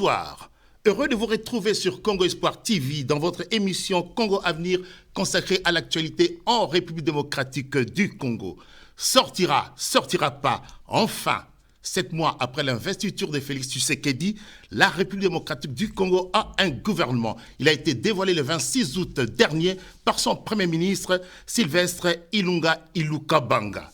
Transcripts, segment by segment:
Bonsoir, heureux de vous retrouver sur Congo Espoir TV dans votre émission Congo Avenir consacrée à l'actualité en République démocratique du Congo. Sortira pas, enfin, 7 mois après l'investiture de Félix Tshisekedi, la République démocratique du Congo a un gouvernement. Il a été dévoilé le 26 août dernier par son Premier ministre Sylvestre Ilunga Ilukabanga.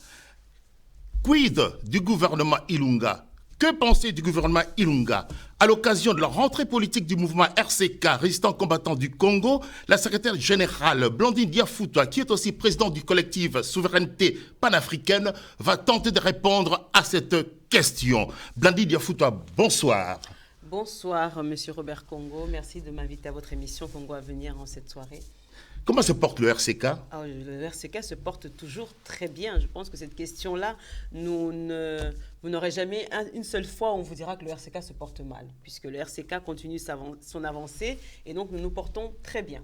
Quid du gouvernement Ilunga? Que penser du gouvernement Ilunga? À l'occasion de la rentrée politique du mouvement RCK, Résistants combattants du Congo, la secrétaire générale Blandine Diafoutoua, qui est aussi présidente du collectif Souveraineté panafricaine, va tenter de répondre à cette question. Blandine Diafoutoua, bonsoir. Bonsoir, Monsieur Robert Congo. Merci de m'inviter à votre émission Congo à venir en cette soirée. Comment se porte le RCK? Le RCK se porte toujours très bien. Je pense que cette question-là, vous n'aurez jamais une seule fois où on vous dira que le RCK se porte mal, puisque le RCK continue son avancée et donc nous nous portons très bien.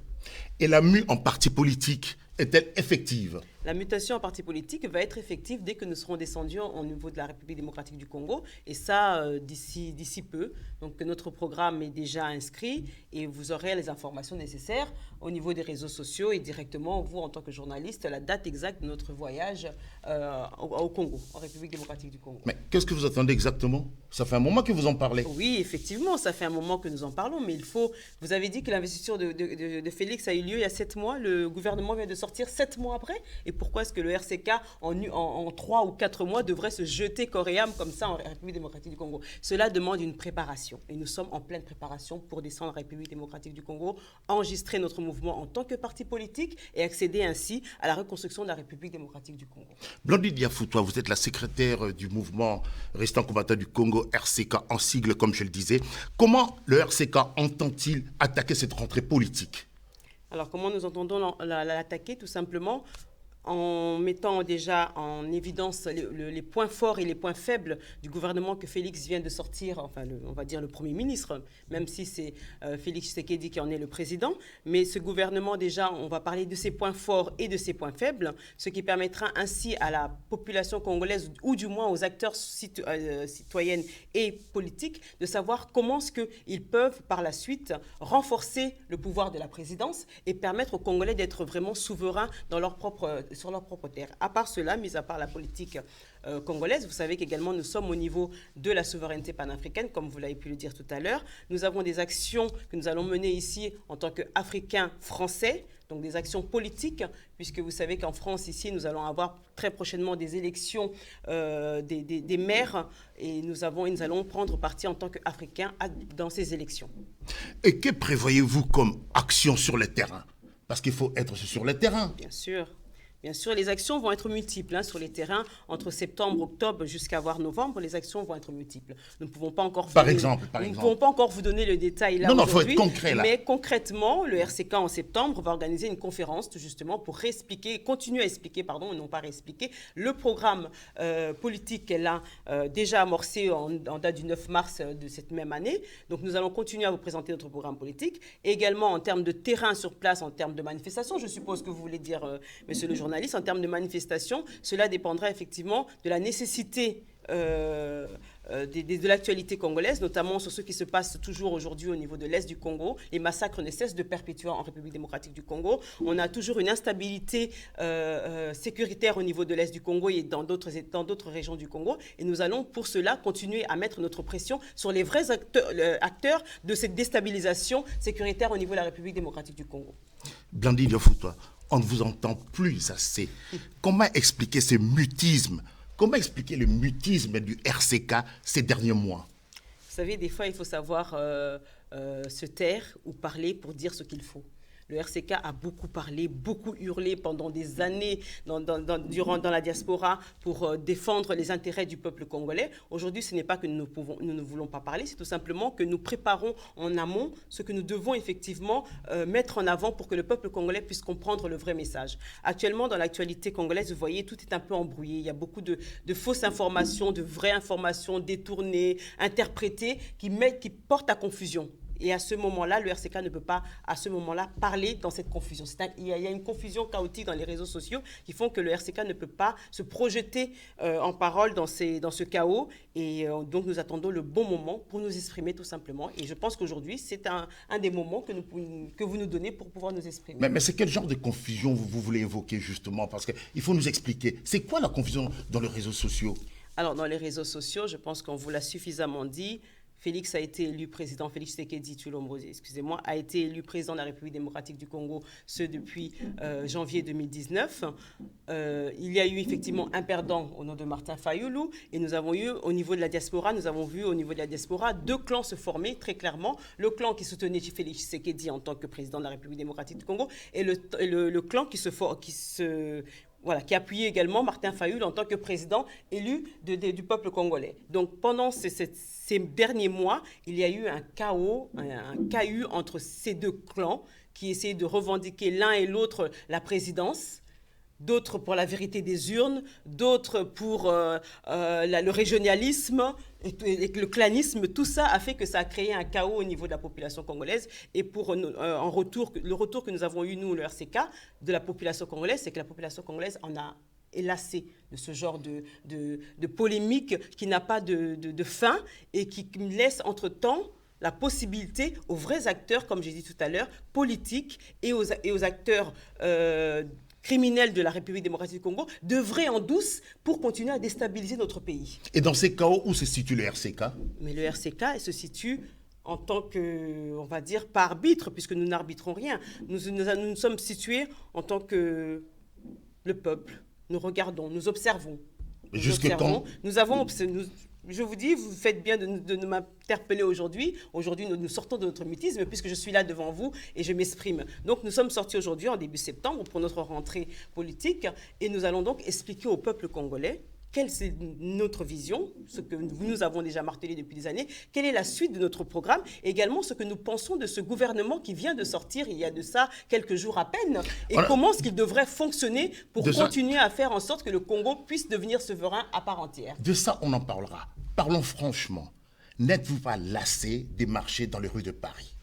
Et la mue en parti politique est-elle effective? La mutation en parti politique va être effective dès que nous serons descendus au niveau de la République démocratique du Congo, et ça d'ici peu. Donc notre programme est déjà inscrit et vous aurez les informations nécessaires au niveau des réseaux sociaux et directement, vous en tant que journaliste, la date exacte de notre voyage au Congo, en République démocratique du Congo. Mais qu'est-ce que vous attendez exactement? Ça fait un moment que vous en parlez. Oui, effectivement, ça fait un moment que nous en parlons, mais vous avez dit que l'investiture de Félix a eu lieu il y a 7 mois, le gouvernement vient de sortir 7 mois après, et pourquoi est-ce que le RCK, en 3 ou 4 mois, devrait se jeter corps et âme comme ça en République démocratique du Congo? Cela demande une préparation. Et nous sommes en pleine préparation pour descendre en République démocratique du Congo, enregistrer notre mouvement en tant que parti politique et accéder ainsi à la reconstruction de la République démocratique du Congo. Blandine Diafoutoua, vous êtes la secrétaire du mouvement Résistants combattants du Congo, RCK en sigle, comme je le disais. Comment le RCK entend-il attaquer cette rentrée politique? Alors, comment nous entendons l'attaquer? Tout simplement en mettant déjà en évidence les points forts et les points faibles du gouvernement que Félix vient de sortir, enfin on va dire le Premier ministre, même si c'est Félix Tshisekedi qui en est le président. Mais ce gouvernement déjà, on va parler de ses points forts et de ses points faibles, ce qui permettra ainsi à la population congolaise, ou du moins aux acteurs citoyennes et politiques, de savoir comment est-ce qu'ils peuvent par la suite renforcer le pouvoir de la présidence et permettre aux Congolais d'être vraiment souverains dans sur leur propre terre. À part cela, mis à part la politique congolaise, vous savez qu'également nous sommes au niveau de la souveraineté panafricaine, comme vous l'avez pu le dire tout à l'heure. Nous avons des actions que nous allons mener ici en tant qu'Africains français, donc des actions politiques, puisque vous savez qu'en France, ici, nous allons avoir très prochainement des élections des maires, et nous allons prendre parti en tant qu'Africains dans ces élections. Et que prévoyez-vous comme action sur le terrain? Parce qu'il faut être sur le terrain. Bien sûr. Bien sûr, les actions vont être multiples sur les terrains. Entre septembre, octobre jusqu'à novembre, les actions vont être multiples. Nous ne pouvons pas encore Nous pouvons pas encore vous donner le détail là aujourd'hui. Non, il faut être concret là. Mais concrètement, le RCK en septembre va organiser une conférence justement pour continuer à expliquer, non pas réexpliquer, le programme politique qu'elle a déjà amorcé en date du 9 mars de cette même année. Donc nous allons continuer à vous présenter notre programme politique. Et également en termes de terrain sur place, en termes de manifestation, je suppose que vous voulez dire, monsieur le journaliste, en termes de manifestation, cela dépendra effectivement de la nécessité de l'actualité congolaise, notamment sur ce qui se passe toujours aujourd'hui au niveau de l'Est du Congo. Les massacres ne cessent de perpétuer en République démocratique du Congo. On a toujours une instabilité sécuritaire au niveau de l'Est du Congo et dans d'autres régions du Congo. Et nous allons pour cela continuer à mettre notre pression sur les vrais acteurs de cette déstabilisation sécuritaire au niveau de la République démocratique du Congo. Blandine Diafoutoua, on ne vous entend plus assez. Comment expliquer ce mutisme? Comment expliquer le mutisme du RCK ces derniers mois? Vous savez, des fois, il faut savoir se taire ou parler pour dire ce qu'il faut. Le RCK a beaucoup parlé, beaucoup hurlé pendant des années dans la diaspora pour défendre les intérêts du peuple congolais. Aujourd'hui, ce n'est pas que nous ne voulons pas parler, c'est tout simplement que nous préparons en amont ce que nous devons effectivement mettre en avant pour que le peuple congolais puisse comprendre le vrai message. Actuellement, dans l'actualité congolaise, vous voyez, tout est un peu embrouillé. Il y a beaucoup de fausses informations, de vraies informations détournées, interprétées, qui portent à confusion. Et à ce moment-là, le RCK ne peut pas, à ce moment-là, parler dans cette confusion. Il y a une confusion chaotique dans les réseaux sociaux qui font que le RCK ne peut pas se projeter en parole dans ce chaos. Et donc, nous attendons le bon moment pour nous exprimer, tout simplement. Et je pense qu'aujourd'hui, c'est un des moments que vous nous donnez pour pouvoir nous exprimer. Mais c'est quel genre de confusion vous voulez évoquer, justement? Parce qu'il faut nous expliquer. C'est quoi la confusion dans les réseaux sociaux? Alors, dans les réseaux sociaux, je pense qu'on vous l'a suffisamment dit. Félix a été élu président, Félix Tshisekedi Tshilombo, excusez-moi, a été élu président de la République démocratique du Congo, ce depuis janvier 2019. Il y a eu effectivement un perdant au nom de Martin Fayulu, et nous avons eu au niveau de la diaspora, deux clans se former très clairement. Le clan qui soutenait Félix Tshisekedi en tant que président de la République démocratique du Congo, et le clan qui appuyait également Martin Fayulu en tant que président élu du peuple congolais. Donc pendant ces derniers mois, il y a eu un chaos, un cahut entre ces deux clans qui essayaient de revendiquer l'un et l'autre la présidence, d'autres pour la vérité des urnes, d'autres pour le régionalisme et le clanisme. Tout ça a fait que ça a créé un chaos au niveau de la population congolaise. Et en retour, le retour que nous avons eu, nous, le RCK, de la population congolaise, c'est que la population congolaise en a lassé de ce genre de polémique qui n'a pas de fin et qui laisse entre-temps la possibilité aux vrais acteurs, comme j'ai dit tout à l'heure, politiques et aux acteurs criminels de la République démocratique du Congo, d'œuvrer en douce pour continuer à déstabiliser notre pays. Et dans ces chaos, où se situe le RCK? Mais le RCK se situe en tant que, on va dire, pas arbitre, puisque nous n'arbitrons rien. Nous sommes situés en tant que le peuple. Nous regardons, nous observons. Jusque quand? Je vous dis, vous faites bien de m'interpeller aujourd'hui. Aujourd'hui, nous sortons de notre mutisme puisque je suis là devant vous et je m'exprime. Donc, nous sommes sortis aujourd'hui en début septembre pour notre rentrée politique et nous allons donc expliquer au peuple congolais quelle est notre vision, ce que nous avons déjà martelé depuis des années, quelle est la suite de notre programme, et également ce que nous pensons de ce gouvernement qui vient de sortir il y a de ça quelques jours à peine, et comment est-ce qu'il devrait fonctionner pour continuer à faire en sorte que le Congo puisse devenir souverain à part entière. De ça, on en parlera. Parlons franchement. N'êtes-vous pas lassé de marcher dans les rues de Paris?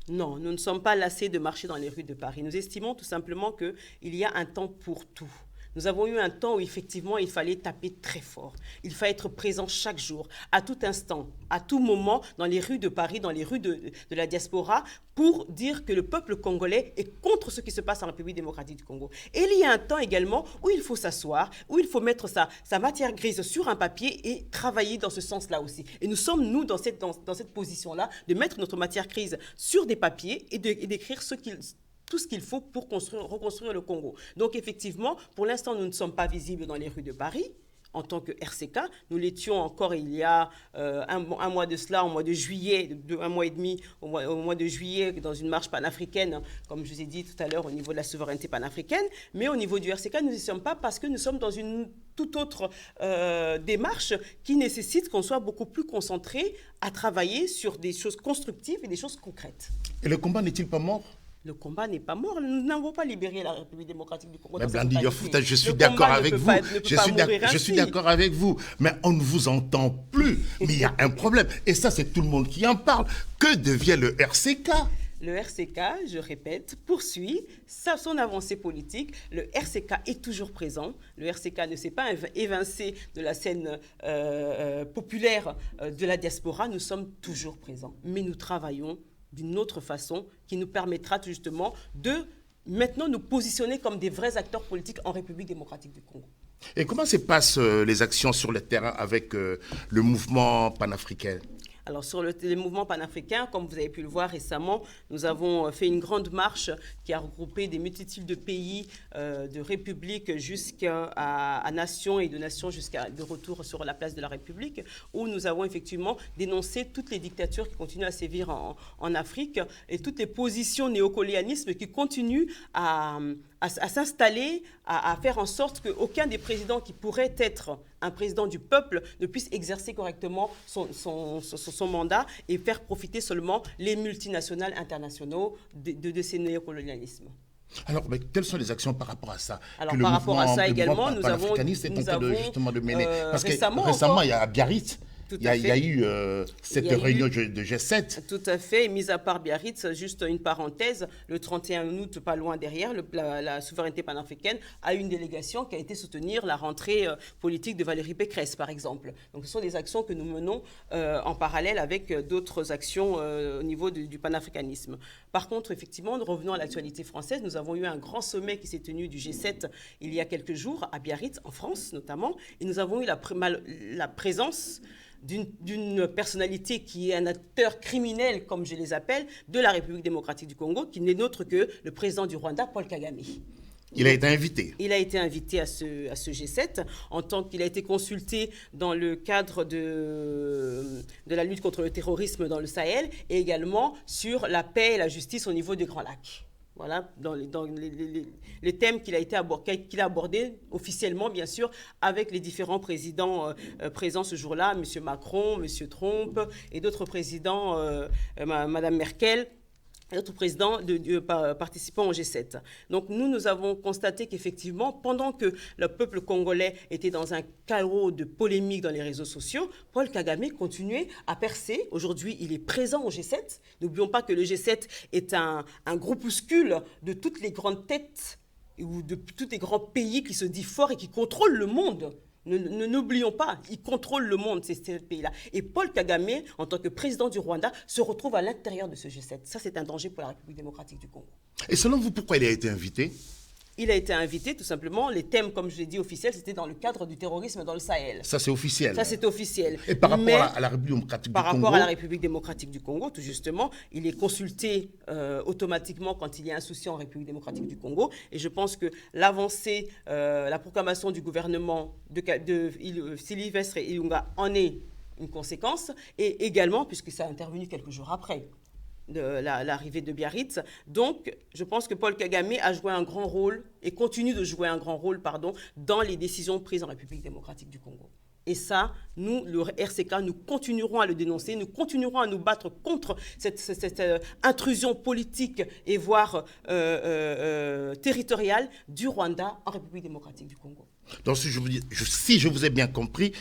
Non, nous ne sommes pas lassés de marcher dans les rues de Paris. Nous estimons tout simplement qu'il y a un temps pour tout. Nous avons eu un temps où, effectivement, il fallait taper très fort. Il fallait être présent chaque jour, à tout instant, à tout moment, dans les rues de Paris, dans les rues de la diaspora, pour dire que le peuple congolais est contre ce qui se passe en République démocratique du Congo. Et il y a un temps également où il faut s'asseoir, où il faut mettre sa matière grise sur un papier et travailler dans ce sens-là aussi. Et nous sommes, nous, dans cette position-là, de mettre notre matière grise sur des papiers et d'écrire tout ce qu'il faut pour reconstruire le Congo. Donc effectivement, pour l'instant, nous ne sommes pas visibles dans les rues de Paris. En tant que RCK, nous l'étions encore il y a un mois de cela, au mois de juillet, un mois et demi, au mois de juillet, dans une marche panafricaine, comme je vous ai dit tout à l'heure, au niveau de la souveraineté panafricaine. Mais au niveau du RCK, nous n'y sommes pas parce que nous sommes dans une toute autre démarche qui nécessite qu'on soit beaucoup plus concentré à travailler sur des choses constructives et des choses concrètes. Et le combat n'est-il pas mort? Le combat n'est pas mort. Nous n'avons pas libéré la République démocratique du Congo. Mais Blandi Yofouta, je suis d'accord avec vous. Je suis d'accord avec vous. Mais on ne vous entend plus. Mais il y a un problème. Et ça, c'est tout le monde qui en parle. Que devient le RCK? Le RCK, je répète, poursuit son avancée politique. Le RCK est toujours présent. Le RCK ne s'est pas évincé de la scène populaire de la diaspora. Nous sommes toujours présents. Mais nous travaillons d'une autre façon qui nous permettra justement de maintenant nous positionner comme des vrais acteurs politiques en République démocratique du Congo. Et comment se passent les actions sur le terrain avec le mouvement panafricain? Alors, sur les mouvements panafricains, comme vous avez pu le voir récemment, nous avons fait une grande marche qui a regroupé des multitudes de pays, de républiques jusqu'à nations et de nations jusqu'à de retour sur la place de la République, où nous avons effectivement dénoncé toutes les dictatures qui continuent à sévir en Afrique et toutes les positions néocolonialistes qui continuent à s'installer, à faire en sorte qu'aucun des présidents qui pourrait être un président du peuple ne puisse exercer correctement son mandat et faire profiter seulement les multinationales internationaux de ces néocolonialismes. Alors, mais quelles sont les actions par rapport à ça? Alors, par rapport à ça également, nous avons justement de mener. Parce que récemment, il y a Biarritz Il y a eu cette réunion de G7. Tout à fait. Mis à part Biarritz, juste une parenthèse, le 31 août, pas loin derrière, la souveraineté panafricaine a une délégation qui a été soutenir la rentrée politique de Valérie Pécresse, par exemple. Donc ce sont des actions que nous menons en parallèle avec d'autres actions au niveau du panafricanisme. Par contre, effectivement, revenons à l'actualité française. Nous avons eu un grand sommet qui s'est tenu du G7 il y a quelques jours, à Biarritz, en France notamment, et nous avons eu la présence d'une personnalité qui est un acteur criminel, comme je les appelle, de la République démocratique du Congo, qui n'est autre que le président du Rwanda, Paul Kagame. Il a été invité. Il a été invité à ce G7 en tant qu'il a été consulté dans le cadre de la lutte contre le terrorisme dans le Sahel et également sur la paix et la justice au niveau des Grands Lacs. Voilà, dans les thèmes qu'il a abordés officiellement, bien sûr, avec les différents présidents présents ce jour-là, M. Macron, M. Trump et d'autres présidents, Mme Merkel, et d'autres présidents participant au G7. Donc nous avons constaté qu'effectivement, pendant que le peuple congolais était dans un chaos de polémique dans les réseaux sociaux, Paul Kagame continuait à percer. Aujourd'hui, il est présent au G7. N'oublions pas que le G7 est un groupuscule de toutes les grandes têtes ou de tous les grands pays qui se disent forts et qui contrôlent le monde. N'oublions pas, il contrôle le monde, ces pays-là. Et Paul Kagame, en tant que président du Rwanda, se retrouve à l'intérieur de ce G7. Ça, c'est un danger pour la République démocratique du Congo. Et selon vous, pourquoi il a été invité ? Il a été invité, tout simplement. Les thèmes, comme je l'ai dit, officiels, c'était dans le cadre du terrorisme dans le Sahel. Ça, c'est officiel. Ça, c'est officiel. Et par rapport à la République démocratique du Congo ? Par rapport à la République démocratique du Congo, tout justement, il est consulté automatiquement quand il y a un souci en République démocratique du Congo. Et je pense que l'avancée, la proclamation du gouvernement de Sylvestre Ilunga en est une conséquence. Et également, puisque ça a intervenu quelques jours après de l'arrivée de Biarritz. Donc, je pense que Paul Kagame a joué un grand rôle et continue de jouer un grand rôle, dans les décisions prises en République démocratique du Congo. Et ça, nous, le RCK, nous continuerons à le dénoncer, nous continuerons à nous battre contre cette intrusion politique et voire territoriale du Rwanda en République démocratique du Congo. Donc, si je vous ai bien compris,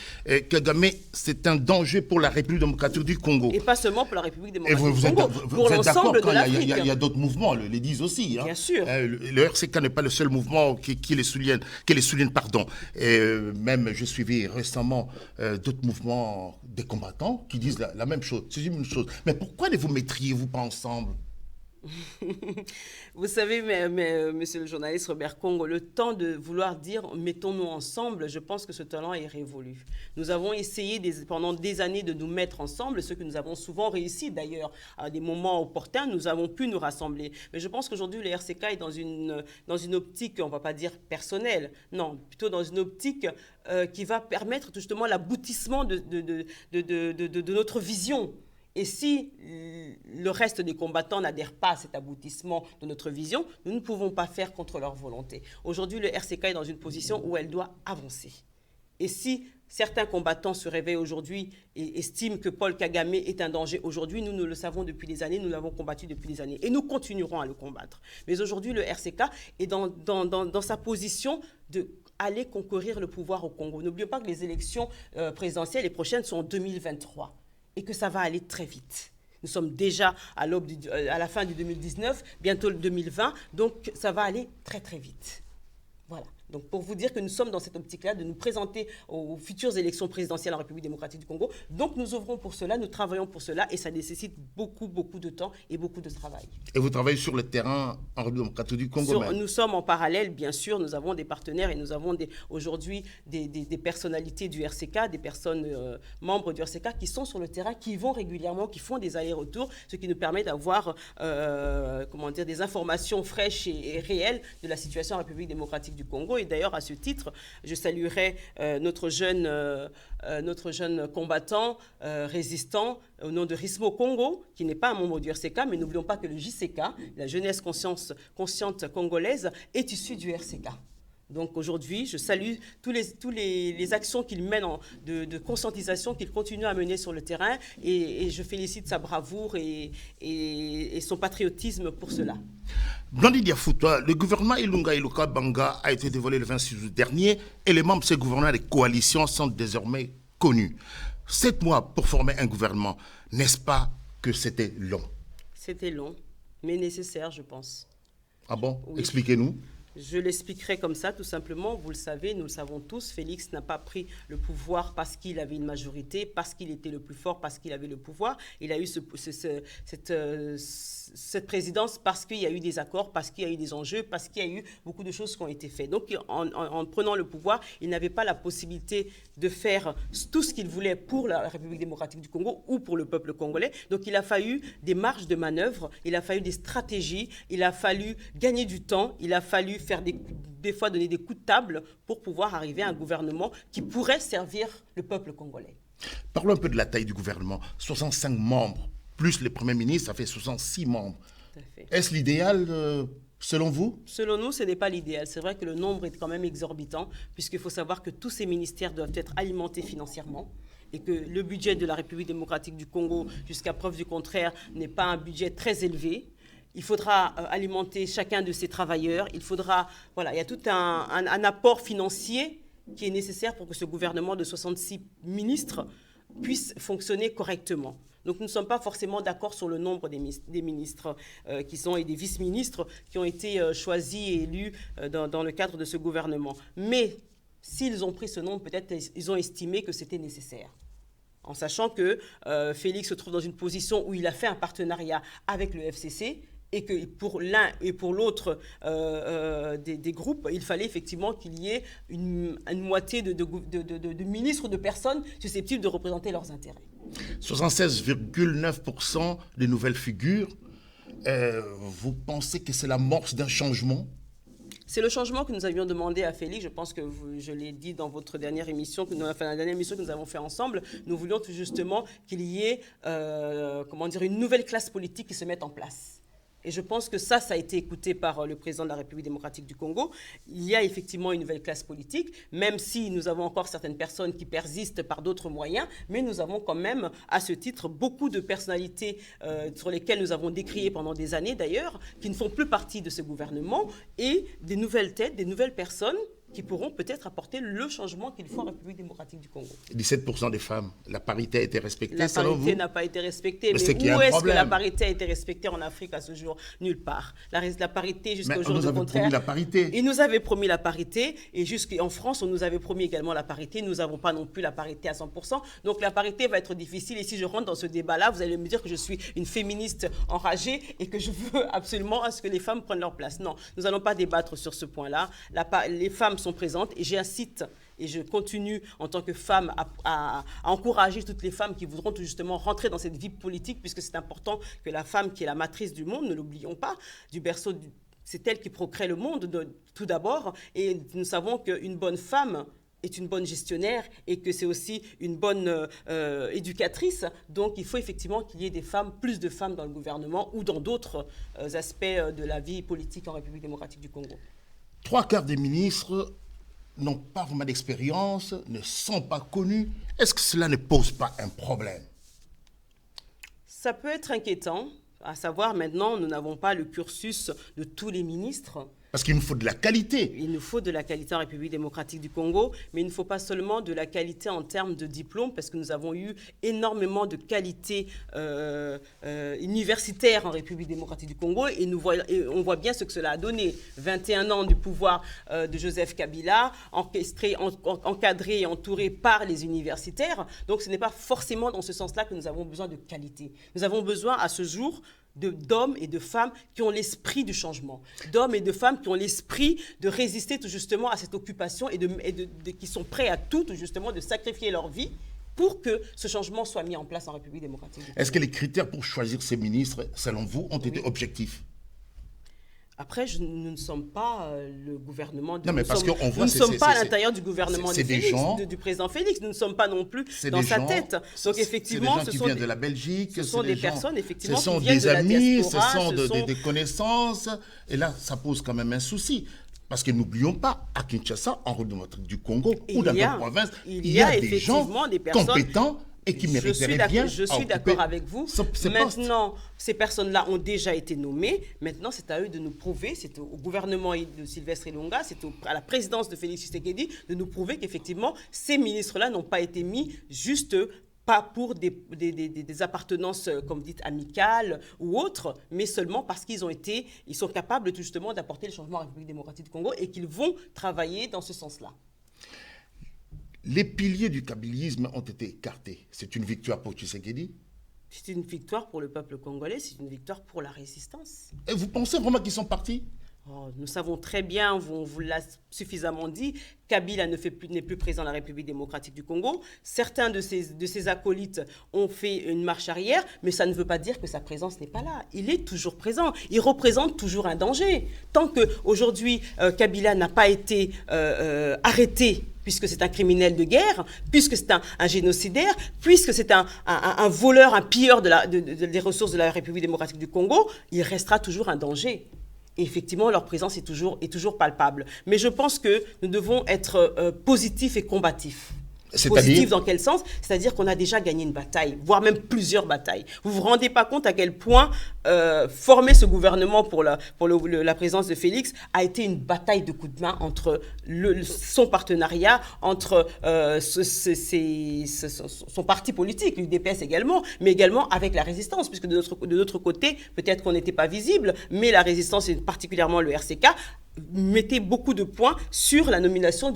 Kagame, c'est un danger pour la République démocratique du Congo. Et pas seulement pour la République démocratique du Congo, pour l'ensemble de l'Afrique. Il y a d'autres mouvements, les disent aussi. Bien sûr. Le RCK n'est pas le seul mouvement qui les souligne. Même, j'ai suivi récemment d'autres mouvements des combattants qui disent la même chose. C'est une chose. Mais pourquoi ne vous mettriez-vous pas ensemble ? Vous savez, monsieur le journaliste Robert Congo, le temps de vouloir dire « mettons-nous ensemble », je pense que ce talent est révolu. Nous avons essayé pendant des années de nous mettre ensemble, ce que nous avons souvent réussi d'ailleurs. À des moments opportuns, nous avons pu nous rassembler. Mais je pense qu'aujourd'hui, le RCK est dans une optique, on ne va pas dire personnelle, non, plutôt dans une optique qui va permettre justement l'aboutissement de notre vision. Et si le reste des combattants n'adhèrent pas à cet aboutissement de notre vision, nous ne pouvons pas faire contre leur volonté. Aujourd'hui, le RCK est dans une position où elle doit avancer. Et si certains combattants se réveillent aujourd'hui et estiment que Paul Kagame est un danger aujourd'hui, nous le savons depuis des années, nous l'avons combattu depuis des années. Et nous continuerons à le combattre. Mais aujourd'hui, le RCK est dans sa position de aller conquérir le pouvoir au Congo. N'oublions pas que les élections présidentielles, les prochaines, sont en 2023. Et que ça va aller très vite. Nous sommes déjà à la fin du 2019, bientôt le 2020, donc ça va aller très très vite. Voilà. Donc pour vous dire que nous sommes dans cette optique-là de nous présenter aux futures élections présidentielles en République démocratique du Congo. Donc nous œuvrons pour cela, nous travaillons pour cela et ça nécessite beaucoup de temps et beaucoup de travail. Et vous travaillez sur le terrain en République démocratique du Congo Nous sommes en parallèle, bien sûr, nous avons des partenaires et nous avons aujourd'hui des personnalités du RCK, des personnes membres du RCK qui sont sur le terrain, qui vont régulièrement, qui font des allers-retours, ce qui nous permet d'avoir des informations fraîches et réelles de la situation en République démocratique du Congo. Et d'ailleurs, à ce titre, je saluerai notre jeune combattant, résistant, au nom de Rismo Congo, qui n'est pas un membre du RCK, mais n'oublions pas que le JCK, la jeunesse consciente congolaise, est issue du RCK. Donc aujourd'hui, je salue toutes les actions qu'il mène de conscientisation, qu'il continue à mener sur le terrain, et je félicite sa bravoure et son patriotisme pour cela. Blondie Diafoutoua, le gouvernement Ilunga Iluka Banga a été dévoilé le 26 août dernier et les membres de ce gouvernement des coalitions sont désormais connus. 7 mois pour former un gouvernement, n'est-ce pas que c'était long? C'était long, mais nécessaire, je pense. Ah bon? Oui. Expliquez-nous. Je l'expliquerai comme ça, tout simplement. Vous le savez, nous le savons tous, Félix n'a pas pris le pouvoir parce qu'il avait une majorité, parce qu'il était le plus fort, parce qu'il avait le pouvoir. Il a eu cette présidence parce qu'il y a eu des accords, parce qu'il y a eu des enjeux, parce qu'il y a eu beaucoup de choses qui ont été faites. Donc, en prenant le pouvoir, il n'avait pas la possibilité de faire tout ce qu'il voulait pour la République démocratique du Congo ou pour le peuple congolais. Donc, il a fallu des marges de manœuvre, il a fallu des stratégies, il a fallu gagner du temps, il a fallu faire des fois donner des coups de table pour pouvoir arriver à un gouvernement qui pourrait servir le peuple congolais. Parlons un peu de la taille du gouvernement. 65 membres, plus le Premier ministre, ça fait 66 membres. Tout à fait. Est-ce l'idéal selon vous? Selon nous, ce n'est pas l'idéal. C'est vrai que le nombre est quand même exorbitant, puisqu'il faut savoir que tous ces ministères doivent être alimentés financièrement et que le budget de la République démocratique du Congo, jusqu'à preuve du contraire, n'est pas un budget très élevé. Il faudra alimenter chacun de ces travailleurs. Il faudra, voilà, il y a tout un apport financier qui est nécessaire pour que ce gouvernement de 66 ministres puisse fonctionner correctement. Donc nous ne sommes pas forcément d'accord sur le nombre des ministres qui sont et des vice-ministres qui ont été choisis et élus dans le cadre de ce gouvernement. Mais s'ils ont pris ce nombre, peut-être ils ont estimé que c'était nécessaire. En sachant que Félix se trouve dans une position où il a fait un partenariat avec le FCC, et que pour l'un et pour l'autre des groupes, il fallait effectivement qu'il y ait une moitié de ministres ou de personnes susceptibles de représenter leurs intérêts. 76,9% des nouvelles figures. Vous pensez que c'est l'amorce d'un changement? C'est le changement que nous avions demandé à Félix. Je pense que je l'ai dit dans votre dernière émission, la dernière émission que nous avons fait ensemble. Nous voulions tout justement qu'il y ait une nouvelle classe politique qui se mette en place. Et je pense que ça a été écouté par le président de la République démocratique du Congo. Il y a effectivement une nouvelle classe politique, même si nous avons encore certaines personnes qui persistent par d'autres moyens, mais nous avons quand même, à ce titre, beaucoup de personnalités sur lesquelles nous avons décrié pendant des années d'ailleurs, qui ne font plus partie de ce gouvernement, et des nouvelles têtes, des nouvelles personnes qui pourront peut-être apporter le changement qu'il faut en République démocratique du Congo. 17% des femmes, la parité a été respectée selon vous? La parité n'a pas été respectée, mais où est-ce que la parité a été respectée en Afrique à ce jour? Nulle part. La parité jusqu'à aujourd'hui, au contraire. Promis la parité. Ils nous avaient promis la parité, et jusqu'en France, on nous avait promis également la parité. Nous n'avons pas non plus la parité à 100%. Donc la parité va être difficile, et si je rentre dans ce débat-là, vous allez me dire que je suis une féministe enragée et que je veux absolument à ce que les femmes prennent leur place. Non, nous n'allons pas débattre sur ce point-là. Les femmes sont présentes et j'incite et je continue en tant que femme à encourager toutes les femmes qui voudront tout justement rentrer dans cette vie politique, puisque c'est important que la femme qui est la matrice du monde, ne l'oublions pas, du berceau, c'est elle qui procrée le monde tout d'abord, et nous savons qu'une bonne femme est une bonne gestionnaire et que c'est aussi une bonne éducatrice. Donc il faut effectivement qu'il y ait plus de femmes dans le gouvernement ou dans d'autres aspects de la vie politique en République démocratique du Congo. 3/4 des ministres n'ont pas vraiment d'expérience, ne sont pas connus. Est-ce que cela ne pose pas un problème? Ça peut être inquiétant, à savoir maintenant, nous n'avons pas le cursus de tous les ministres. Parce qu'il nous faut de la qualité. Il nous faut de la qualité en République démocratique du Congo, mais il ne faut pas seulement de la qualité en termes de diplôme, parce que nous avons eu énormément de qualité universitaire en République démocratique du Congo, et on voit bien ce que cela a donné. 21 ans du pouvoir de Joseph Kabila, encadré et entouré par les universitaires. Donc ce n'est pas forcément dans ce sens-là que nous avons besoin de qualité. Nous avons besoin à ce jour d'hommes et de femmes qui ont l'esprit du changement, d'hommes et de femmes qui ont l'esprit de résister tout justement à cette occupation et qui sont prêts à tout justement de sacrifier leur vie pour que ce changement soit mis en place en République démocratique. Est-ce que les critères pour choisir ces ministres, selon vous, ont été objectifs? Après, nous ne sommes pas le gouvernement. Non, mais parce qu'on voit, nous ne sommes pas à l'intérieur du gouvernement du président Félix. Nous ne sommes pas non plus dans sa tête. Donc effectivement, ce sont des gens qui viennent de la Belgique. Ce sont des personnes effectivement qui viennent de la diaspora. Ce sont des connaissances. Et là, ça pose quand même un souci. Parce que n'oublions pas, à Kinshasa, en République démocratique du Congo ou dans d'autres provinces, il y a des gens compétents et qui mériteraient bien. Je suis d'accord avec vous. Maintenant, ces personnes-là ont déjà été nommées. Maintenant, c'est à eux de nous prouver, c'est au gouvernement de Sylvestre Ilunga, c'est à la présidence de Félix Tshisekedi de nous prouver qu'effectivement, ces ministres-là n'ont pas été mis juste pas pour des appartenances, comme dites, amicales ou autres, mais seulement parce ils sont capables justement d'apporter le changement à la République démocratique du Congo et qu'ils vont travailler dans ce sens-là. Les piliers du kabylisme ont été écartés. C'est une victoire pour Tshisekedi? C'est une victoire pour le peuple congolais, c'est une victoire pour la résistance. Et vous pensez vraiment qu'ils sont partis? Nous savons très bien, on vous l'a suffisamment dit, Kabila n'est plus présent dans la République démocratique du Congo. Certains de ses acolytes ont fait une marche arrière, mais ça ne veut pas dire que sa présence n'est pas là. Il est toujours présent, il représente toujours un danger. Tant qu'aujourd'hui, Kabila n'a pas été arrêté, puisque c'est un criminel de guerre, puisque c'est un génocidaire, puisque c'est un voleur, un pilleur des ressources de la République démocratique du Congo, il restera toujours un danger. Et effectivement, leur présence est toujours palpable. Mais je pense que nous devons être positifs et combatifs. Positif dans quel sens? C'est-à-dire qu'on a déjà gagné une bataille, voire même plusieurs batailles. Vous ne vous rendez pas compte à quel point former ce gouvernement pour la présence de Félix a été une bataille de coups de main entre son partenariat, entre son parti politique, l'UDPS également, mais également avec la résistance, puisque de notre côté, peut-être qu'on n'était pas visible, mais la résistance, et particulièrement le RCK, mettait beaucoup de points sur la nomination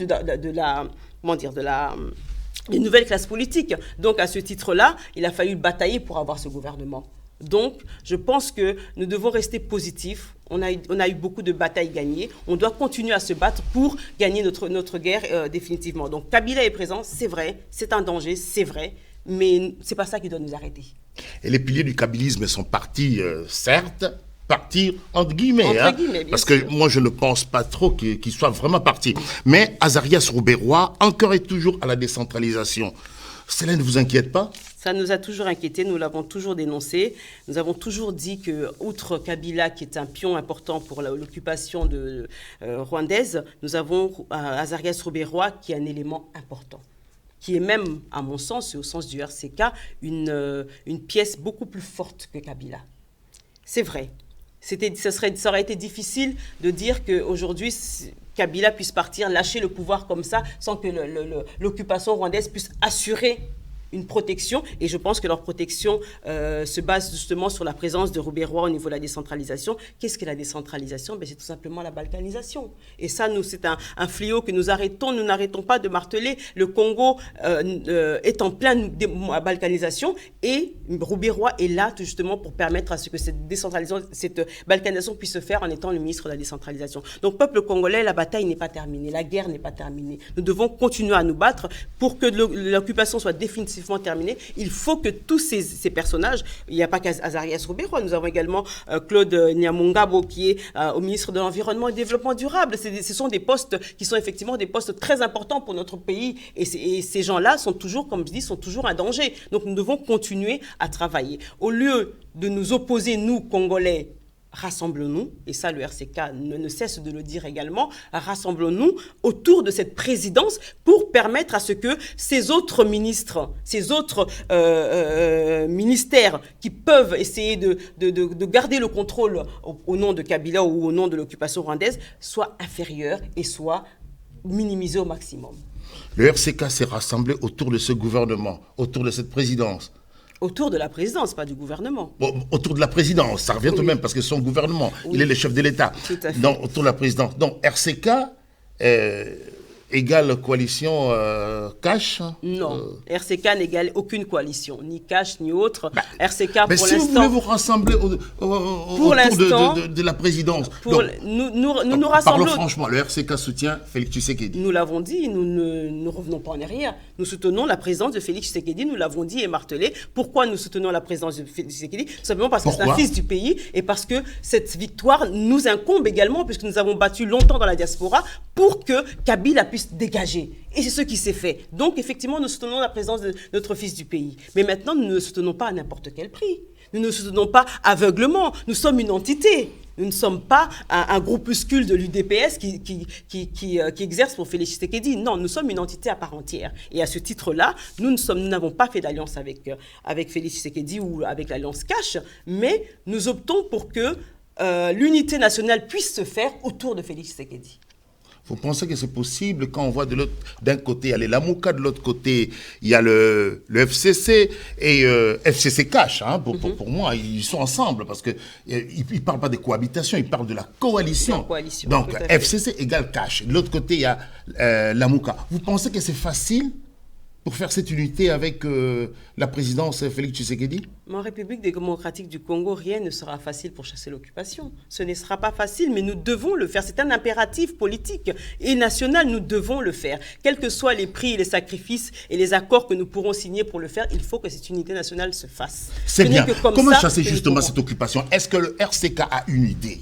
une nouvelle classe politique. Donc, à ce titre-là, il a fallu batailler pour avoir ce gouvernement. Donc, je pense que nous devons rester positifs. On a eu beaucoup de batailles gagnées. On doit continuer à se battre pour gagner notre guerre définitivement. Donc, Kabila est présent, c'est vrai, c'est un danger, c'est vrai, mais ce n'est pas ça qui doit nous arrêter. Et les piliers du kabylisme sont partis, certes, partir entre guillemets, parce que moi je ne pense pas trop qu'il soit vraiment parti. Mais Azarias Rouberois, encore et toujours à la décentralisation, cela ne vous inquiète pas? Ça nous a toujours inquiétés, nous l'avons toujours dénoncé. Nous avons toujours dit que, outre Kabila, qui est un pion important pour l'occupation rwandaise, nous avons Azarias Rouberois, qui est un élément important, qui est même, à mon sens et au sens du RCK, une pièce beaucoup plus forte que Kabila. C'est vrai. Ça aurait été difficile de dire qu'aujourd'hui, Kabila puisse partir, lâcher le pouvoir comme ça, sans que l'occupation rwandaise puisse assurer une protection. Et je pense que leur protection se base justement sur la présence de Rouberois au niveau de la décentralisation. Qu'est-ce que la décentralisation? C'est tout simplement la balkanisation. Et ça, c'est un fléau que nous n'arrêtons pas de marteler. Le Congo est en pleine balkanisation et Rouberois est là justement pour permettre à ce que cette balkanisation puisse se faire en étant le ministre de la décentralisation. Donc, peuple congolais, la bataille n'est pas terminée, la guerre n'est pas terminée. Nous devons continuer à nous battre pour que l'occupation soit définitivement terminée. Il faut que tous ces personnages, il n'y a pas qu'Azarias Rouberois, nous avons également Claude Nyamungabo qui est au ministre de l'Environnement et du Développement durable. Ce sont des postes qui sont effectivement des postes très importants pour notre pays et ces gens-là sont toujours, comme je dis, sont toujours un danger. Donc nous devons continuer à travailler. Au lieu de nous opposer, nous, Congolais, rassemblons-nous, et ça le RCK ne cesse de le dire également, rassemblons-nous autour de cette présidence pour permettre à ce que ces autres ministres, ces autres ministères qui peuvent essayer de garder le contrôle au nom de Kabila ou au nom de l'occupation rwandaise soient inférieurs et soient minimisés au maximum. Le RCK s'est rassemblé autour de ce gouvernement, autour de cette présidence. Autour de la présidence, pas du gouvernement. Bon, autour de la présidence, ça revient tout de même, parce que son gouvernement, il est le chef de l'État. Tout à fait. Donc, autour de la présidence. Donc, RCK égale coalition Cash? Non, RCK n'égale aucune coalition, ni Cash, ni autre. RCK, mais pour si l'instant... vous voulez vous rassembler autour de la présidence... Nous rassemblons... Parlons franchement, le RCK soutient Félix Tshisekedi. Nous l'avons dit, nous ne revenons pas en arrière. Nous soutenons la présence de Félix Tshisekedi, nous l'avons dit et martelé. Pourquoi nous soutenons la présence de Félix Tshisekedi? Simplement parce que c'est un fils du pays et parce que cette victoire nous incombe également, puisque nous avons battu longtemps dans la diaspora pour que Kabila puisse dégager. Et c'est ce qui s'est fait. Donc, effectivement, nous soutenons la présence de notre fils du pays. Mais maintenant, nous ne le soutenons pas à n'importe quel prix. Nous ne le soutenons pas aveuglement. Nous sommes une entité. Nous ne sommes pas un groupuscule de l'UDPS qui exerce pour Félix Tshisekedi. Non, nous sommes une entité à part entière. Et à ce titre-là, nous n'avons pas fait d'alliance avec Félix Tshisekedi ou avec l'alliance Cash, mais nous optons pour que l'unité nationale puisse se faire autour de Félix Tshisekedi. Vous pensez que c'est possible quand on voit d'un côté, il y a les Lamouka, de l'autre côté, il y a le FCC et FCC Cash. Hein, pour moi, ils sont ensemble parce qu'ils ne parlent pas de cohabitation, ils parlent de la coalition. Donc, FCC égale Cash. De l'autre côté, il y a Lamouka. Vous pensez que c'est facile pour faire cette unité avec la présidence Félix Tshisekedi? En République démocratique du Congo, rien ne sera facile pour chasser l'occupation. Ce ne sera pas facile, mais nous devons le faire. C'est un impératif politique et national, nous devons le faire. Quels que soient les prix, les sacrifices et les accords que nous pourrons signer pour le faire, il faut que cette unité nationale se fasse. C'est bien. Comment chasser justement cette occupation? Est-ce que le RCK a une idée?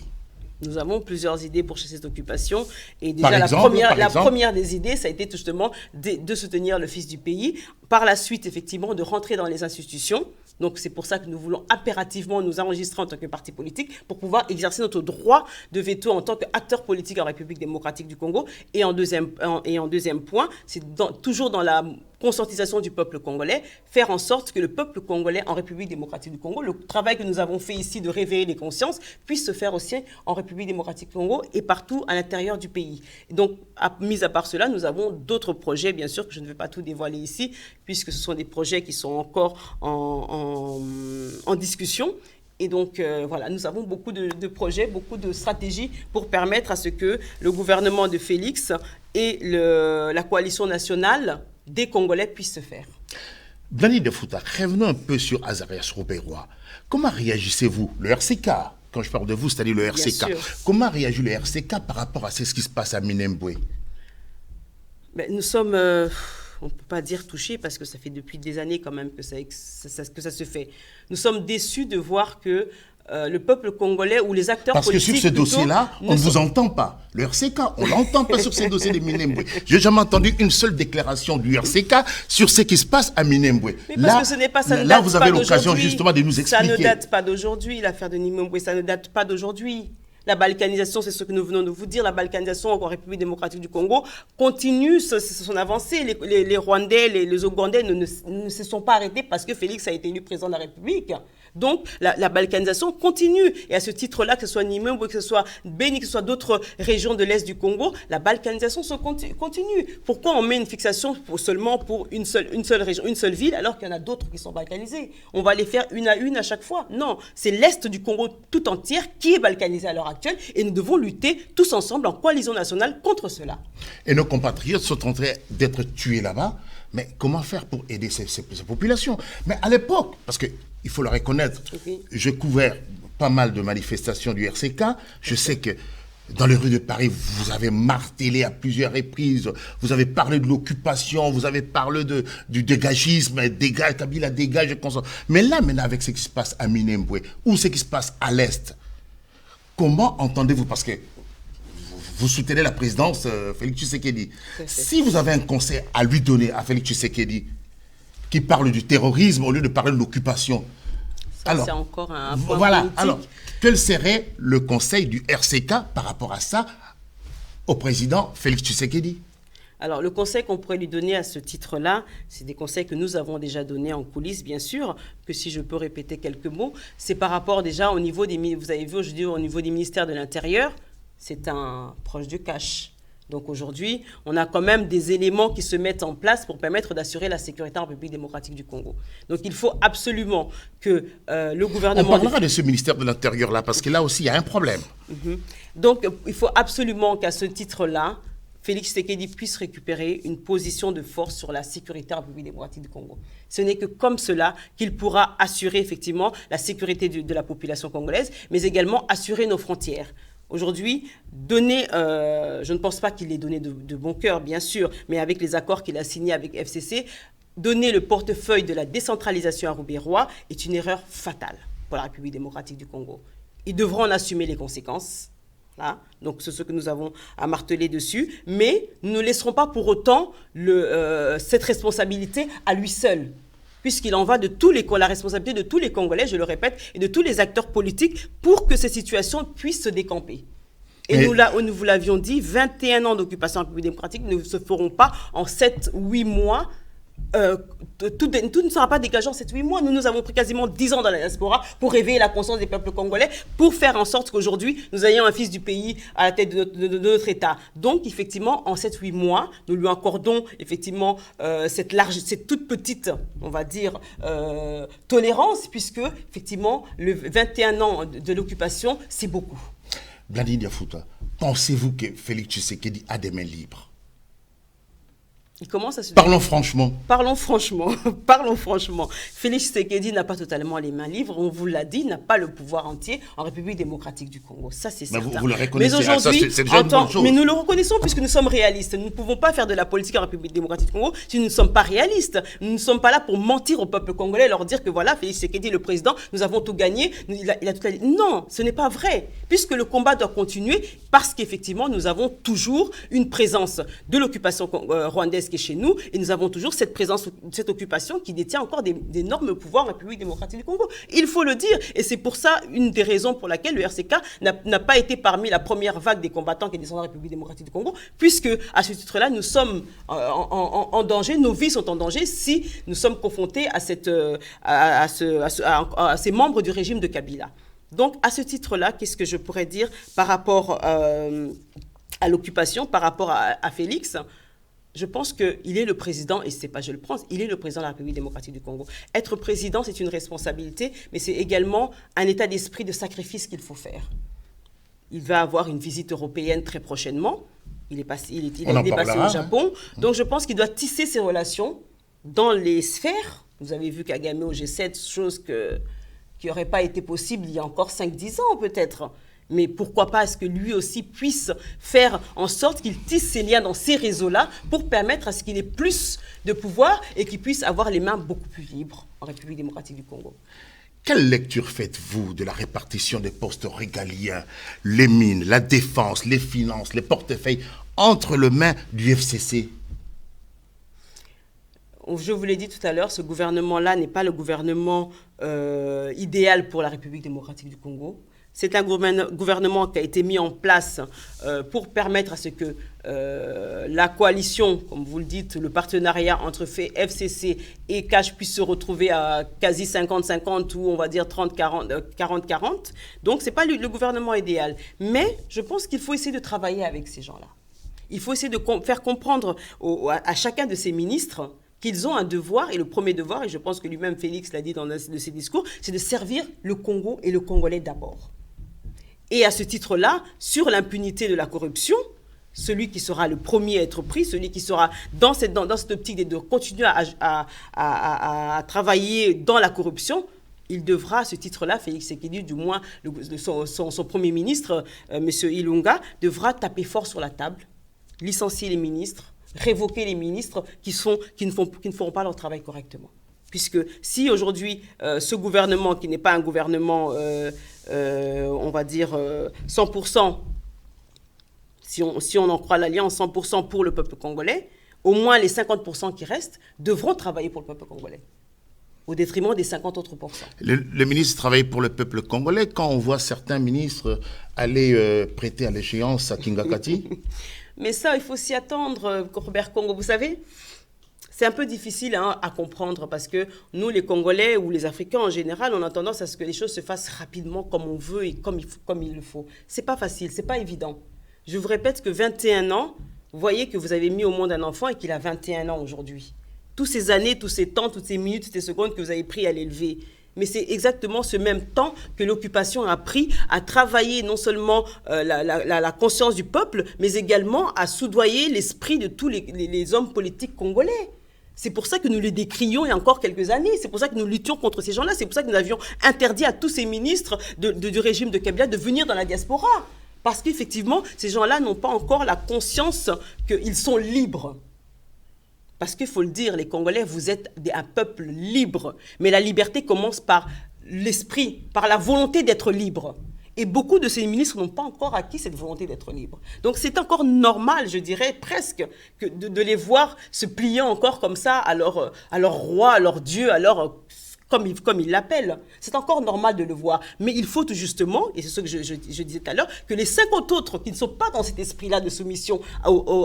Nous avons plusieurs idées pour chasser cette occupation. Et déjà, la première des idées, ça a été justement de soutenir le fils du pays. Par la suite, effectivement, de rentrer dans les institutions. Donc, c'est pour ça que nous voulons impérativement nous enregistrer en tant que parti politique pour pouvoir exercer notre droit de veto en tant qu'acteur politique en République démocratique du Congo. Et en deuxième point, c'est toujours dans la conscientisation du peuple congolais, faire en sorte que le peuple congolais en République démocratique du Congo, le travail que nous avons fait ici de réveiller les consciences, puisse se faire aussi en République démocratique du Congo et partout à l'intérieur du pays. Et donc, mis à part cela, nous avons d'autres projets, bien sûr, que je ne vais pas tout dévoiler ici, puisque ce sont des projets qui sont encore en discussion. Et donc, voilà, nous avons beaucoup de projets, beaucoup de stratégies pour permettre à ce que le gouvernement de Félix et la coalition nationale des Congolais puissent se faire. Blani de Fouta, revenons un peu sur Azarias Robert-Roy. Comment réagissez-vous, le RCK? Quand je parle de vous, c'est-à-dire le RCK. Comment réagit le RCK par rapport à ce qui se passe à Minembwe? Nous sommes, on ne peut pas dire touchés, parce que ça fait depuis des années quand même que ça se fait. Nous sommes déçus de voir que le peuple congolais ou les acteurs politiques... Parce que sur ce dossier-là, on ne vous entend pas. Le RCK, on ne l'entend pas sur ces dossiers de Minembwe. Je n'ai jamais entendu une seule déclaration du RCK sur ce qui se passe à Minembwe. Là, vous avez l'occasion justement de nous expliquer. Ça ne date pas d'aujourd'hui, l'affaire de Minembwe, ça ne date pas d'aujourd'hui. La balkanisation, c'est ce que nous venons de vous dire, la balkanisation en République démocratique du Congo continue son avancée. Les Rwandais, les Ougandais ne se sont pas arrêtés parce que Félix a été élu président de la République. Donc, la balkanisation continue. Et à ce titre-là, que ce soit Nimembe, que ce soit Beni, que ce soit d'autres régions de l'Est du Congo, la balkanisation continue. Pourquoi on met une fixation seulement pour une seule région, une seule ville, alors qu'il y en a d'autres qui sont balkanisées? On va les faire une à chaque fois? Non, c'est l'Est du Congo tout entier qui est balkanisé à l'heure actuelle et nous devons lutter tous ensemble en coalition nationale contre cela. Et nos compatriotes sont en train d'être tués là-bas. Mais comment faire pour aider ces populations? Mais à l'époque, parce qu'il faut le reconnaître, je couvert pas mal de manifestations du RCK. Je sais que dans les rues de Paris, vous avez martelé à plusieurs reprises, vous avez parlé de l'occupation, vous avez parlé du dégagisme, dégage, Kabila dégage, mais là, maintenant, avec ce qui se passe à Minembwe, ou ce qui se passe à l'Est, comment entendez-vous? Parce que vous soutenez la présidence Félix Tshisekedi. Si vous avez un conseil à lui donner à Félix Tshisekedi, qui parle du terrorisme au lieu de parler de l'occupation, alors, c'est encore un point politique. Alors, quel serait le conseil du RCK par rapport à ça au président Félix Tshisekedi? Alors, le conseil qu'on pourrait lui donner à ce titre-là, c'est des conseils que nous avons déjà donnés en coulisses, bien sûr, que si je peux répéter quelques mots, c'est par rapport déjà au niveau des... Vous avez vu aujourd'hui au niveau des ministères de l'Intérieur, c'est un proche du cash. Donc aujourd'hui, on a quand même des éléments qui se mettent en place pour permettre d'assurer la sécurité en République démocratique du Congo. Donc il faut absolument que le gouvernement... On parlera de ce ministère de l'Intérieur-là, parce que là aussi, il y a un problème. Donc il faut absolument qu'à ce titre-là, Félix Tshisekedi puisse récupérer une position de force sur la sécurité en République démocratique du Congo. Ce n'est que comme cela qu'il pourra assurer effectivement la sécurité de la population congolaise, mais également assurer nos frontières. Aujourd'hui, je ne pense pas qu'il ait donné de bon cœur, bien sûr, mais avec les accords qu'il a signés avec FCC, donner le portefeuille de la décentralisation à Robert-Roy est une erreur fatale pour la République démocratique du Congo. Ils devront en assumer les conséquences. Là. Donc, c'est ce que nous avons à marteler dessus. Mais nous ne laisserons pas pour autant cette responsabilité à lui seul, puisqu'il en va de la responsabilité de tous les Congolais, je le répète, et de tous les acteurs politiques pour que ces situations puissent se décamper. Et nous vous l'avions dit, 21 ans d'occupation en République démocratique ne se feront pas en 7-8 mois tout ne sera pas dégageant en 7-8 mois. Nous avons pris quasiment 10 ans dans la diaspora pour réveiller la conscience des peuples congolais, pour faire en sorte qu'aujourd'hui, nous ayons un fils du pays à la tête de notre État. Donc, effectivement, en 7-8 mois, nous lui accordons effectivement cette toute petite, on va dire, tolérance, puisque, effectivement, le 21 ans de l'occupation, c'est beaucoup. Blandine Diafouta, pensez-vous que Félix Tshisekedi a des mains libres? Il commence à se... Parlons franchement. Parlons franchement. Parlons franchement. Félix Tshisekedi n'a pas totalement les mains libres. On vous l'a dit, n'a pas le pouvoir entier en République démocratique du Congo. Ça, c'est certain. Vous le reconnaissez. Mais aujourd'hui, mais nous le reconnaissons puisque nous sommes réalistes. Nous ne pouvons pas faire de la politique en République démocratique du Congo si nous ne sommes pas réalistes. Nous ne sommes pas là pour mentir au peuple congolais et leur dire que voilà, Félix Tshisekedi, le président, nous avons tout gagné. Il a tout gagné. Non, ce n'est pas vrai. Puisque le combat doit continuer parce qu'effectivement, nous avons toujours une présence de l'occupation rwandaise qui est chez nous et nous avons toujours cette présence, cette occupation qui détient encore d'énormes pouvoirs en République démocratique du Congo. Il faut le dire. Et c'est pour ça une des raisons pour laquelle le RCK n'a pas été parmi la première vague des combattants qui est descendue en République démocratique du Congo, puisque à ce titre-là, nous sommes en danger, nos vies sont en danger si nous sommes confrontés à ces membres du régime de Kabila. Donc, à ce titre-là, qu'est-ce que je pourrais dire par rapport à l'occupation, par rapport à Félix ? Je pense qu'il est le président, et c'est pas je le pense, il est le président de la République démocratique du Congo. Être président, c'est une responsabilité, mais c'est également un état d'esprit de sacrifice qu'il faut faire. Il va avoir une visite européenne très prochainement. Il est passé au Japon. Donc je pense qu'il doit tisser ses relations dans les sphères. Vous avez vu Kagame au G7, chose qui n'aurait pas été possible il y a encore 5-10 ans peut-être. Mais pourquoi pas est-ce que lui aussi puisse faire en sorte qu'il tisse ses liens dans ces réseaux-là pour permettre à ce qu'il ait plus de pouvoir et qu'il puisse avoir les mains beaucoup plus libres en République démocratique du Congo. Quelle lecture faites-vous de la répartition des postes régaliens, les mines, la défense, les finances, les portefeuilles entre les mains du FCC? Je vous l'ai dit tout à l'heure, ce gouvernement-là n'est pas le gouvernement idéal pour la République démocratique du Congo. C'est un gouvernement qui a été mis en place pour permettre à ce que la coalition, comme vous le dites, le partenariat entre FCC et CACH puisse se retrouver à quasi 50-50 ou on va dire 40-40. Donc, ce n'est pas le gouvernement idéal. Mais je pense qu'il faut essayer de travailler avec ces gens-là. Il faut essayer de faire comprendre à chacun de ces ministres qu'ils ont un devoir, et le premier devoir, et je pense que lui-même Félix l'a dit dans un de ses discours, c'est de servir le Congo et le Congolais d'abord. Et à ce titre-là, sur l'impunité de la corruption, celui qui sera le premier à être pris, celui qui sera dans cette optique de continuer à travailler dans la corruption, il devra, à ce titre-là, Félix Tshisekedi, du moins son Premier ministre, M. Ilunga, devra taper fort sur la table, licencier les ministres, révoquer les ministres qui ne feront pas leur travail correctement. Puisque si aujourd'hui, ce gouvernement, qui n'est pas un gouvernement, on va dire, 100%, si on en croit l'Alliance, 100% pour le peuple congolais, au moins les 50% qui restent devront travailler pour le peuple congolais, au détriment des 50 autres pourcents. Le ministre travaille pour le peuple congolais quand on voit certains ministres aller prêter allégeance à Kingakati. Mais ça, il faut s'y attendre, Robert Congo, vous savez. C'est un peu difficile à comprendre parce que nous, les Congolais ou les Africains en général, on a tendance à ce que les choses se fassent rapidement comme on veut et comme il le faut. C'est pas facile, c'est pas évident. Je vous répète que 21 ans, vous voyez que vous avez mis au monde un enfant et qu'il a 21 ans aujourd'hui. Toutes ces années, tous ces temps, toutes ces minutes, toutes ces secondes que vous avez pris à l'élever. Mais c'est exactement ce même temps que l'occupation a pris à travailler non seulement la conscience du peuple, mais également à soudoyer l'esprit de tous les hommes politiques congolais. C'est pour ça que nous les décrions il y a encore quelques années. C'est pour ça que nous luttions contre ces gens-là. C'est pour ça que nous avions interdit à tous ces ministres du régime de Kabila de venir dans la diaspora. Parce qu'effectivement, ces gens-là n'ont pas encore la conscience qu'ils sont libres. Parce qu'il faut le dire, les Congolais, vous êtes un peuple libre. Mais la liberté commence par l'esprit, par la volonté d'être libre. Et beaucoup de ces ministres n'ont pas encore acquis cette volonté d'être libre. Donc c'est encore normal, je dirais presque, de les voir se plier encore comme ça à leur roi, à leur Dieu, à leur comme il l'appelle. C'est encore normal de le voir. Mais il faut tout justement, et c'est ce que je disais tout à l'heure, que les 50 autres qui ne sont pas dans cet esprit-là de soumission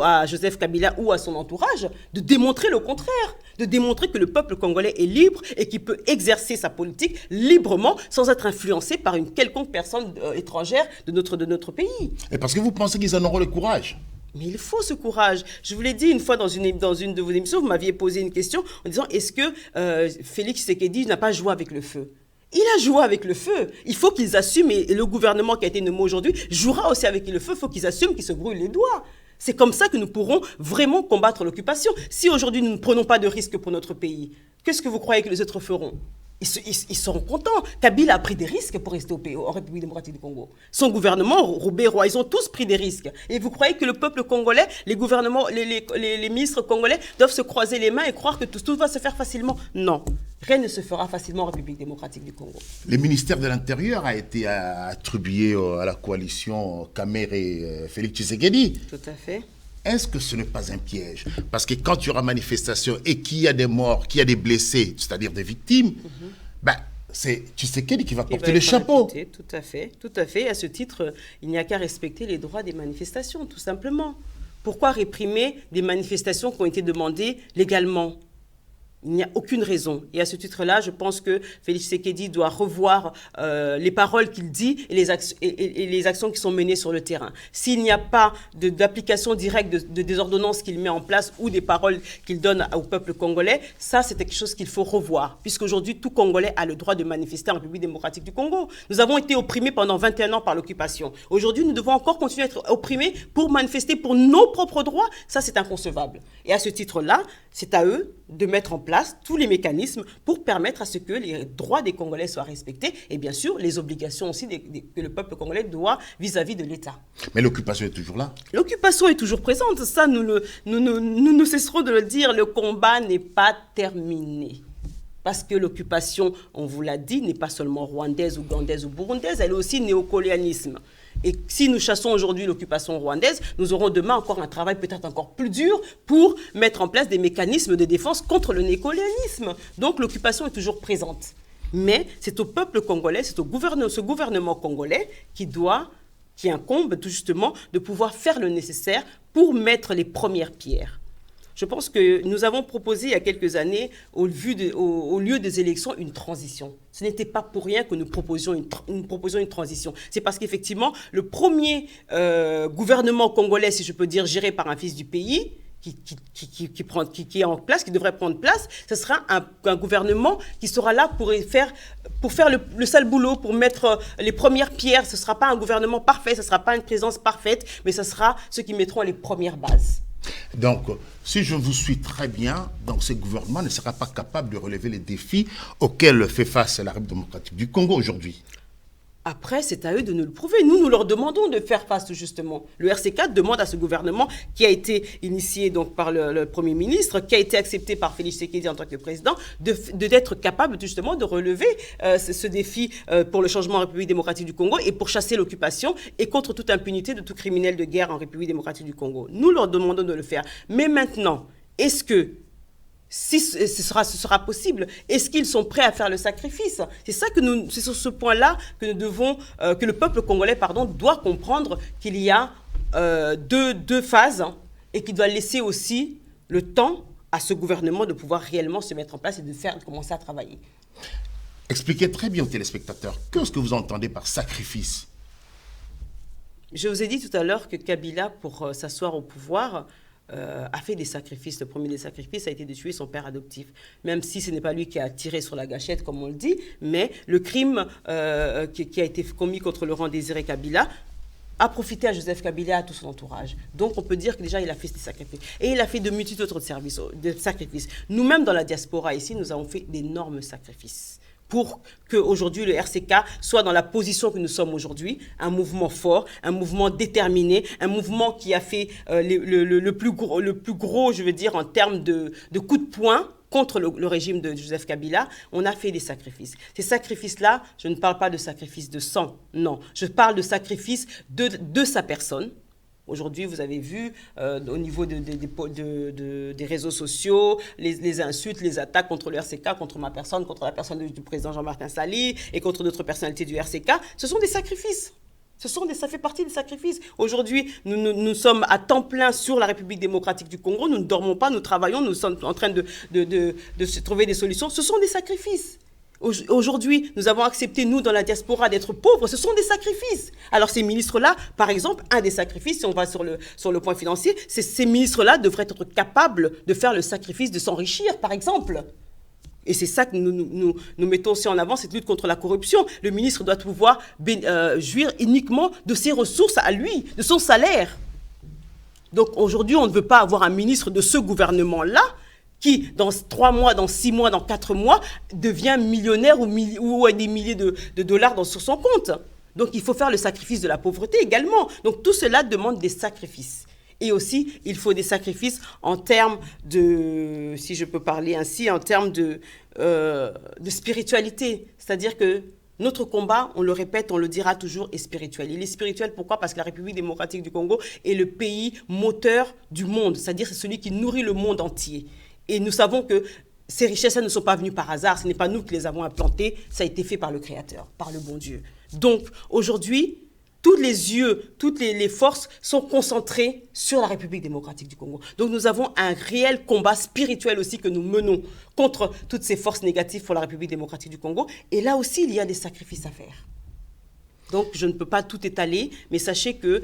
à Joseph Kabila ou à son entourage, de démontrer le contraire, de démontrer que le peuple congolais est libre et qu'il peut exercer sa politique librement sans être influencé par une quelconque personne étrangère de notre pays. Et parce que vous pensez qu'ils en auront le courage? Mais il faut ce courage. Je vous l'ai dit une fois dans une de vos émissions, vous m'aviez posé une question en disant est-ce que Félix Tshisekedi n'a pas joué avec le feu? Il a joué avec le feu. Il faut qu'ils assument, et le gouvernement qui a été nommé aujourd'hui jouera aussi avec le feu. Il faut qu'ils assument qu'ils se brûlent les doigts. C'est comme ça que nous pourrons vraiment combattre l'occupation. Si aujourd'hui nous ne prenons pas de risques pour notre pays, qu'est-ce que vous croyez que les autres feront? Ils seront contents. Kabila a pris des risques pour rester en République démocratique du Congo. Son gouvernement, Roubaix, Roy, ils ont tous pris des risques. Et vous croyez que le peuple congolais, les gouvernements, les ministres congolais doivent se croiser les mains et croire que tout va se faire facilement? Non. Rien ne se fera facilement en République démocratique du Congo. Le ministère de l'Intérieur a été attribué à la coalition Kamer et Félix Tshisekedi. Tout à fait. Est-ce que ce n'est pas un piège? Parce que quand il y aura manifestation et qu'il y a des morts, qu'il y a des blessés, c'est-à-dire des victimes, c'est Tshisekedi qui va porter le chapeau. Tout à fait, tout à fait. À ce titre, il n'y a qu'à respecter les droits des manifestations, tout simplement. Pourquoi réprimer des manifestations qui ont été demandées légalement? Il n'y a aucune raison. Et à ce titre-là, je pense que Félix Tshisekedi doit revoir les paroles qu'il dit et les actions qui sont menées sur le terrain. S'il n'y a pas d'application directe des ordonnances qu'il met en place ou des paroles qu'il donne au peuple congolais, ça, c'est quelque chose qu'il faut revoir. Puisqu'aujourd'hui, tout Congolais a le droit de manifester en République démocratique du Congo. Nous avons été opprimés pendant 21 ans par l'occupation. Aujourd'hui, nous devons encore continuer à être opprimés pour manifester pour nos propres droits. Ça, c'est inconcevable. Et à ce titre-là, c'est à eux de mettre en place tous les mécanismes pour permettre à ce que les droits des Congolais soient respectés et bien sûr les obligations aussi que le peuple congolais doit vis-à-vis de l'État. Mais l'occupation est toujours là. L'occupation est toujours présente, ça nous ne cesserons de le dire, le combat n'est pas terminé. Parce que l'occupation, on vous l'a dit, n'est pas seulement rwandaise, ougandaise ou burundaise, elle est aussi néocolonialisme. Et si nous chassons aujourd'hui l'occupation rwandaise, nous aurons demain encore un travail peut-être encore plus dur pour mettre en place des mécanismes de défense contre le néocolonialisme. Donc l'occupation est toujours présente. Mais c'est au peuple congolais, c'est ce gouvernement congolais qui incombe tout justement de pouvoir faire le nécessaire pour mettre les premières pierres. Je pense que nous avons proposé il y a quelques années, au lieu des élections, une transition. Ce n'était pas pour rien que nous proposions une transition. C'est parce qu'effectivement, le premier gouvernement congolais, si je peux dire, géré par un fils du pays, qui est en place, qui devrait prendre place, ce sera un gouvernement qui sera là pour faire le sale boulot, pour mettre les premières pierres. Ce ne sera pas un gouvernement parfait, ce ne sera pas une présence parfaite, mais ce sera ceux qui mettront les premières bases. Donc, si je vous suis très bien, donc ce gouvernement ne sera pas capable de relever les défis auxquels fait face la République démocratique du Congo aujourd'hui. Après, c'est à eux de nous le prouver. Nous leur demandons de faire face, justement. Le RC4 demande à ce gouvernement, qui a été initié donc, par le Premier ministre, qui a été accepté par Félix Tshisekedi en tant que président, d'être capable, justement, de relever ce défi pour le changement en République démocratique du Congo et pour chasser l'occupation et contre toute impunité de tout criminel de guerre en République démocratique du Congo. Nous leur demandons de le faire. Mais maintenant, est-ce que si ce sera possible, est-ce qu'ils sont prêts à faire le sacrifice? C'est sur ce point-là que que le peuple congolais, doit comprendre qu'il y a deux phases et qu'il doit laisser aussi le temps à ce gouvernement de pouvoir réellement se mettre en place et de commencer à travailler. Expliquez très bien aux téléspectateurs, qu'est-ce que vous entendez par sacrifice? Je vous ai dit tout à l'heure que Kabila, pour s'asseoir au pouvoir, a fait des sacrifices. Le premier des sacrifices a été de tuer son père adoptif. Même si ce n'est pas lui qui a tiré sur la gâchette, comme on le dit, mais le crime qui a été commis contre Laurent Désiré Kabila a profité à Joseph Kabila et à tout son entourage. Donc on peut dire que déjà il a fait des sacrifices. Et il a fait de multitudes d'autres sacrifices. Nous-mêmes dans la diaspora ici, nous avons fait d'énormes sacrifices pour qu'aujourd'hui le RCK soit dans la position que nous sommes aujourd'hui, un mouvement fort, un mouvement déterminé, un mouvement qui a fait le plus gros, je veux dire, en termes de coups de poing contre le régime de Joseph Kabila. On a fait des sacrifices. Ces sacrifices-là, je ne parle pas de sacrifices de sang, non. Je parle de sacrifices de sa personne, Aujourd'hui, vous avez vu au niveau des réseaux sociaux, les insultes, les attaques contre le RCK, contre ma personne, contre la personne du président Jean-Martin Sali et contre d'autres personnalités du RCK. Ce sont des sacrifices. Ça fait partie des sacrifices. Aujourd'hui, nous sommes à temps plein sur la République démocratique du Congo. Nous ne dormons pas, nous travaillons, nous sommes en train de trouver des solutions. Ce sont des sacrifices. Aujourd'hui, nous avons accepté, nous, dans la diaspora, d'être pauvres. Ce sont des sacrifices. Alors, ces ministres-là, par exemple, un des sacrifices, si on va sur le point financier, ces ministres-là devraient être capables de faire le sacrifice de s'enrichir, par exemple. Et c'est ça que nous mettons aussi en avant, cette lutte contre la corruption. Le ministre doit pouvoir jouir uniquement de ses ressources à lui, de son salaire. Donc, aujourd'hui, on ne veut pas avoir un ministre de ce gouvernement-là qui, dans 3 mois, dans 6 mois, dans 4 mois, devient millionnaire ou a des milliers de dollars sur son compte. Donc, il faut faire le sacrifice de la pauvreté également. Donc, tout cela demande des sacrifices. Et aussi, il faut des sacrifices en termes de, si je peux parler ainsi, en termes de spiritualité. C'est-à-dire que notre combat, on le répète, on le dira toujours, est spirituel. Il est spirituel, pourquoi? Parce que la République démocratique du Congo est le pays moteur du monde. C'est-à-dire c'est celui qui nourrit le monde entier. Et nous savons que ces richesses ne sont pas venues par hasard. Ce n'est pas nous qui les avons implantées. Ça a été fait par le Créateur, par le bon Dieu. Donc, aujourd'hui, tous les yeux, toutes les forces sont concentrées sur la République démocratique du Congo. Donc, nous avons un réel combat spirituel aussi que nous menons contre toutes ces forces négatives pour la République démocratique du Congo. Et là aussi, il y a des sacrifices à faire. Donc, je ne peux pas tout étaler, mais sachez que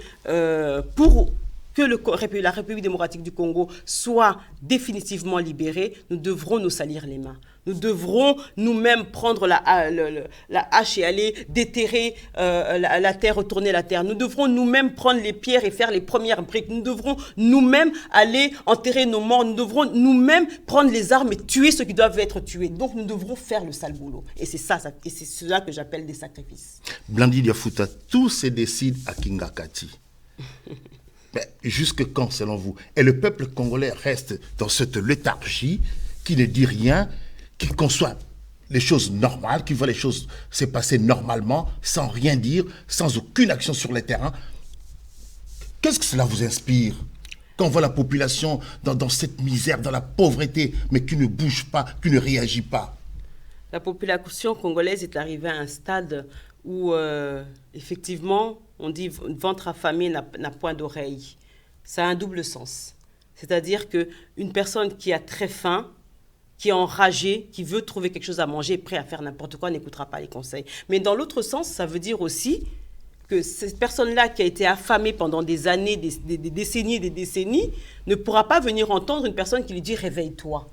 pour que la République démocratique du Congo soit définitivement libérée, nous devrons nous salir les mains. Nous devrons nous-mêmes prendre la hache et aller déterrer la terre, retourner la terre. Nous devrons nous-mêmes prendre les pierres et faire les premières briques. Nous devrons nous-mêmes aller enterrer nos morts. Nous devrons nous-mêmes prendre les armes et tuer ceux qui doivent être tués. Donc nous devrons faire le sale boulot. Et c'est cela que j'appelle des sacrifices. Blandi Diafouta, tout se décide à Kingakati. Mais jusque quand, selon vous? Et le peuple congolais reste dans cette léthargie qui ne dit rien, qui conçoit les choses normales, qui voit les choses se passer normalement, sans rien dire, sans aucune action sur le terrain. Qu'est-ce que cela vous inspire quand on voit la population dans cette misère, dans la pauvreté, mais qui ne bouge pas, qui ne réagit pas? La population congolaise est arrivée à un stade où, effectivement, on dit « ventre affamé n'a point d'oreille ». Ça a un double sens. C'est-à-dire qu'une personne qui a très faim, qui est enragée, qui veut trouver quelque chose à manger, prêt à faire n'importe quoi, n'écoutera pas les conseils. Mais dans l'autre sens, ça veut dire aussi que cette personne-là qui a été affamée pendant des années, des décennies et des décennies, ne pourra pas venir entendre une personne qui lui dit « réveille-toi ».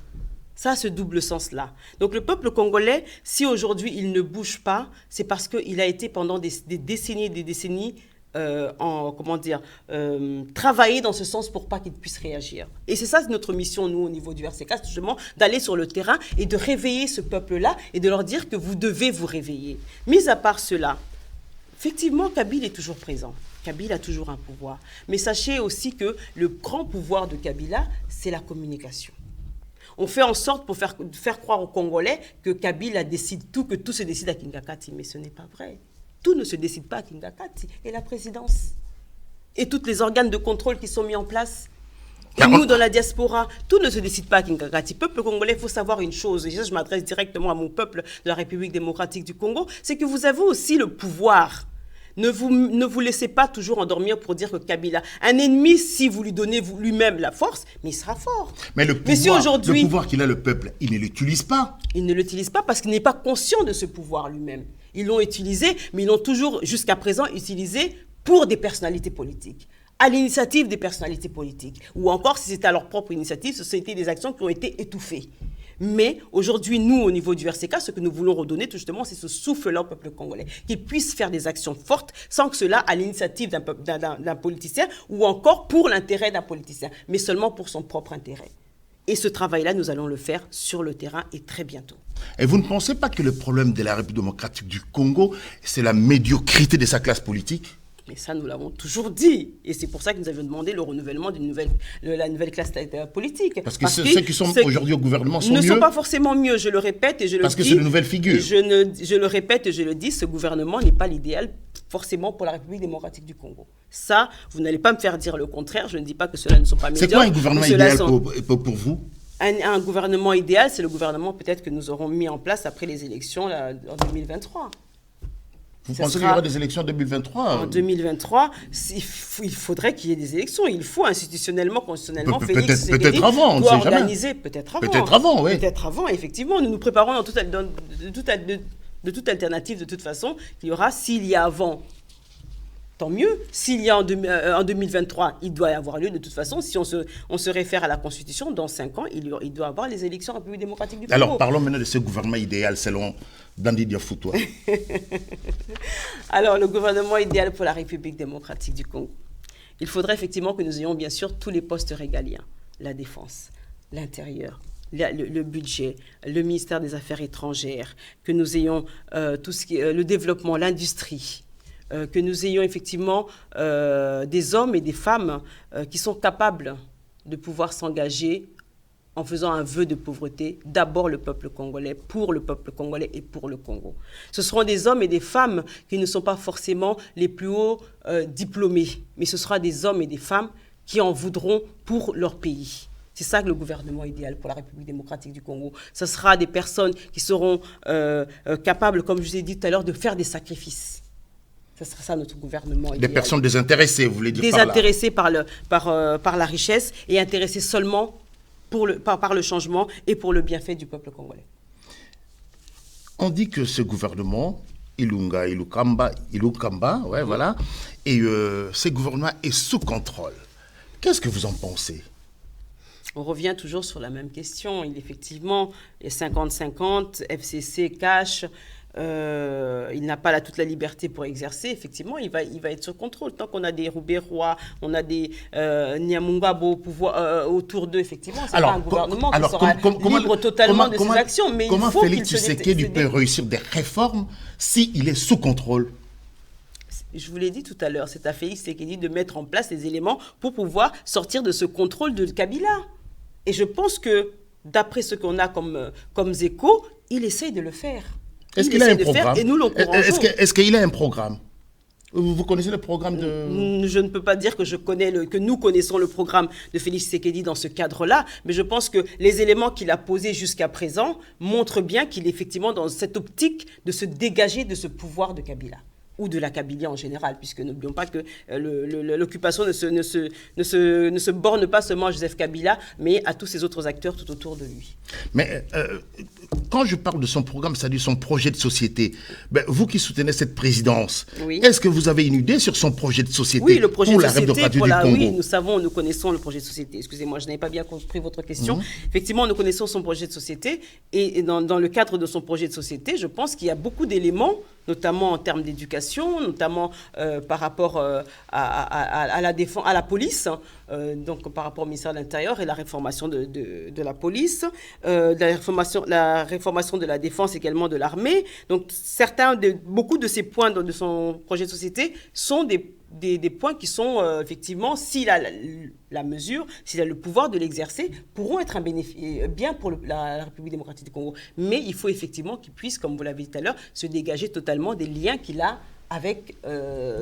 Ça, ce double sens-là. Donc le peuple congolais, si aujourd'hui il ne bouge pas, c'est parce qu'il a été pendant des décennies et des décennies travaillé dans ce sens pour pas qu'il puisse réagir. Et c'est ça notre mission, nous, au niveau du RCK, c'est justement d'aller sur le terrain et de réveiller ce peuple-là et de leur dire que vous devez vous réveiller. Mis à part cela, effectivement, Kabila est toujours présent. Kabila a toujours un pouvoir. Mais sachez aussi que le grand pouvoir de Kabila, c'est la communication. On fait en sorte pour faire croire aux Congolais que Kabila décide tout, que tout se décide à Kingakati. Mais ce n'est pas vrai. Tout ne se décide pas à Kingakati. Et la présidence. Et tous les organes de contrôle qui sont mis en place. Et nous, dans la diaspora, tout ne se décide pas à Kingakati. Peuple congolais, il faut savoir une chose. Et je m'adresse directement à mon peuple de la République démocratique du Congo. C'est que vous avez aussi le pouvoir. Ne vous laissez pas toujours endormir pour dire que Kabila, un ennemi, si vous lui donnez lui-même la force, mais il sera fort. Mais le pouvoir qu'il a, le peuple, il ne l'utilise pas. Il ne l'utilise pas parce qu'il n'est pas conscient de ce pouvoir lui-même. Ils l'ont utilisé, mais ils l'ont toujours, jusqu'à présent, utilisé pour des personnalités politiques, à l'initiative des personnalités politiques. Ou encore, si c'était à leur propre initiative, ce c'était des actions qui ont été étouffées. Mais aujourd'hui, nous, au niveau du RCK, ce que nous voulons redonner, tout justement, c'est ce souffle-là au peuple congolais, qu'il puisse faire des actions fortes, sans que cela à l'initiative d'un politicien, ou encore pour l'intérêt d'un politicien, mais seulement pour son propre intérêt. Et ce travail-là, nous allons le faire sur le terrain et très bientôt. Et vous ne pensez pas que le problème de la République démocratique du Congo, c'est la médiocrité de sa classe politique ? Mais ça, nous l'avons toujours dit. Et c'est pour ça que nous avions demandé le renouvellement de la nouvelle classe politique. Parce que ceux qui sont aujourd'hui au gouvernement sont mieux. Ne sont pas forcément mieux, je le répète et je le dis. Parce que c'est de nouvelles figures. Je le répète et je le dis, ce gouvernement n'est pas l'idéal forcément pour la République démocratique du Congo. Ça, vous n'allez pas me faire dire le contraire. Je ne dis pas que ceux-là ne sont pas médiocres. C'est quoi un gouvernement idéal pour vous? Un gouvernement idéal, c'est le gouvernement peut-être que nous aurons mis en place après les élections là, en 2023. Vous pensez qu'il y aura des élections en 2023? En 2023, il faudrait qu'il y ait des élections. Il faut institutionnellement, constitutionnellement, Félix Tshisekedi peut-être avant, on ne sait jamais. Peut-être avant. Peut-être avant, oui. Peut-être avant, effectivement. Nous nous préparons de toute alternative, de toute façon, qu'il y aura, s'il y a avant, tant mieux. S'il y a en 2023, il doit y avoir lieu de toute façon. Si on se réfère à la Constitution, dans 5 ans, il doit y avoir les élections en République démocratique du Congo. Alors, parlons maintenant de ce gouvernement idéal selon Dandy Diafoutoua. Alors, le gouvernement idéal pour la République démocratique du Congo. Il faudrait effectivement que nous ayons bien sûr tous les postes régaliens. La défense, l'intérieur, le budget, le ministère des Affaires étrangères, que nous ayons tout ce qui est le développement, l'industrie, que nous ayons effectivement des hommes et des femmes qui sont capables de pouvoir s'engager en faisant un vœu de pauvreté, d'abord le peuple congolais, pour le peuple congolais et pour le Congo. Ce seront des hommes et des femmes qui ne sont pas forcément les plus hauts diplômés, mais ce sera des hommes et des femmes qui en voudront pour leur pays. C'est ça que le gouvernement idéal pour la République démocratique du Congo. Ce sera des personnes qui seront capables, comme je vous ai dit tout à l'heure, de faire des sacrifices. Ce sera ça notre gouvernement idéal. Des personnes désintéressées, vous voulez dire désintéressées par la richesse et intéressées seulement par le changement et pour le bienfait du peuple congolais. On dit que ce gouvernement, Ilukamba, ouais, voilà, et ce gouvernement est sous contrôle. Qu'est-ce que vous en pensez? On revient toujours sur la même question. Effectivement, il y a 50-50, FCC cash. Il n'a pas toute la liberté pour exercer. Effectivement, il va être sous contrôle. Tant qu'on a des Roubaix-Rois, on a des Nyamungabo autour d'eux, effectivement, c'est pas un gouvernement qui sera libre totalement de ses actions. Mais comment il faut Félix Tshisekedi peut réussir des réformes s'il est sous contrôle? Je vous l'ai dit tout à l'heure, c'est à Félix Tshisekedi de mettre en place les éléments pour pouvoir sortir de ce contrôle de Kabila. Et je pense que, d'après ce qu'on a comme écho, il essaye de le faire. Est-ce qu'il a un programme? Et nous l'encourageons. Est-ce qu'il a un programme? Vous connaissez le programme de... Je ne peux pas dire que nous connaissons le programme de Félix Tshisekedi dans ce cadre-là, mais je pense que les éléments qu'il a posés jusqu'à présent montrent bien qu'il est effectivement dans cette optique de se dégager de ce pouvoir de Kabila, ou de la Kabylie en général, puisque n'oublions pas que l'occupation ne se borne pas seulement à Joseph Kabila, mais à tous ces autres acteurs tout autour de lui. Mais quand je parle de son programme, c'est-à-dire son projet de société, vous qui soutenez cette présidence, oui. Est-ce que vous avez une idée sur son projet de société? Oui, le projet pour de la société République du Congo? Oui, nous connaissons le projet de société. Excusez-moi, je n'avais pas bien compris votre question. Effectivement, nous connaissons son projet de société, et dans le cadre de son projet de société, je pense qu'il y a beaucoup d'éléments, notamment en termes d'éducation, notamment par rapport à la défense, à la police, donc par rapport au ministère de l'Intérieur et la réformation de la police, la réformation de la défense également de l'armée. Donc beaucoup de ces points de son projet de société sont des points qui sont effectivement, s'il a la mesure, s'il a le pouvoir de l'exercer, pourront être un bien pour la République démocratique du Congo. Mais il faut effectivement qu'il puisse, comme vous l'avez dit tout à l'heure, se dégager totalement des liens qu'il a avec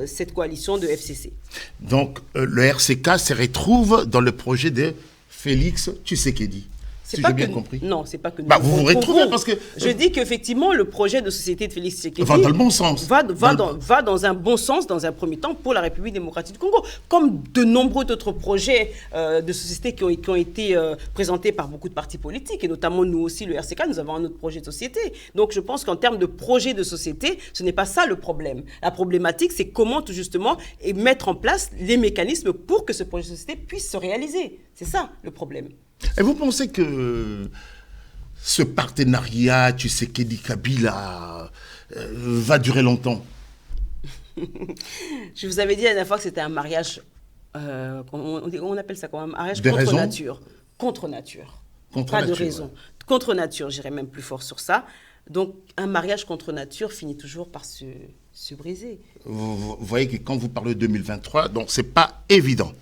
cette coalition de FCC. Donc le RCK se retrouve dans le projet de Félix Tshisekedi. Si j'ai bien compris. Non, c'est pas que nous. Vous vous retrouvez parce que... Je dis qu'effectivement, le projet de société de Félix Tshisekedi... Va dans le bon sens. Va dans un bon sens, dans un premier temps, pour la République démocratique du Congo. Comme de nombreux autres projets de société qui ont été présentés par beaucoup de partis politiques, et notamment nous aussi, le RCK, nous avons un autre projet de société. Donc je pense qu'en termes de projet de société, ce n'est pas ça le problème. La problématique, c'est comment tout justement mettre en place les mécanismes pour que ce projet de société puisse se réaliser. C'est ça le problème. Et vous pensez que ce partenariat Tshisekedi-Kabila va durer longtemps? Je vous avais dit la dernière fois que c'était un mariage, on appelle ça quoi, un mariage contre nature. Contre nature. Pas de raison. Ouais. Contre nature, j'irais même plus fort sur ça. Donc un mariage contre nature finit toujours par se briser. Vous voyez que quand vous parlez de 2023, donc c'est pas évident.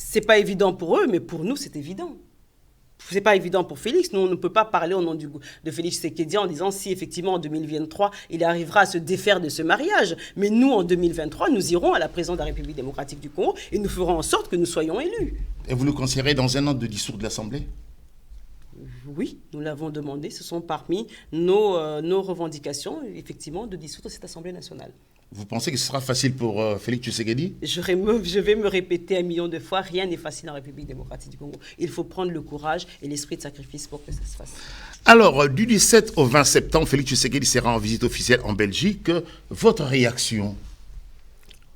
C'est pas évident pour eux, mais pour nous, c'est évident. c'est pas évident pour Félix. Nous, on ne peut pas parler au nom de Félix Tshisekedi en disant si effectivement en 2023, il arrivera à se défaire de ce mariage. Mais nous, en 2023, nous irons à la présidence de la République démocratique du Congo et nous ferons en sorte que nous soyons élus. Et vous le conseillerez dans un an de dissoudre l'Assemblée? Oui, nous l'avons demandé. Ce sont parmi nos revendications, effectivement, de dissoudre cette Assemblée nationale. Vous pensez que ce sera facile pour Félix Tshisekedi? Je vais me répéter 1 million de fois, rien n'est facile en République démocratique du Congo. Il faut prendre le courage et l'esprit de sacrifice pour que ça se fasse. Alors, du 17 au 20 septembre, Félix Tshisekedi sera en visite officielle en Belgique. Votre réaction?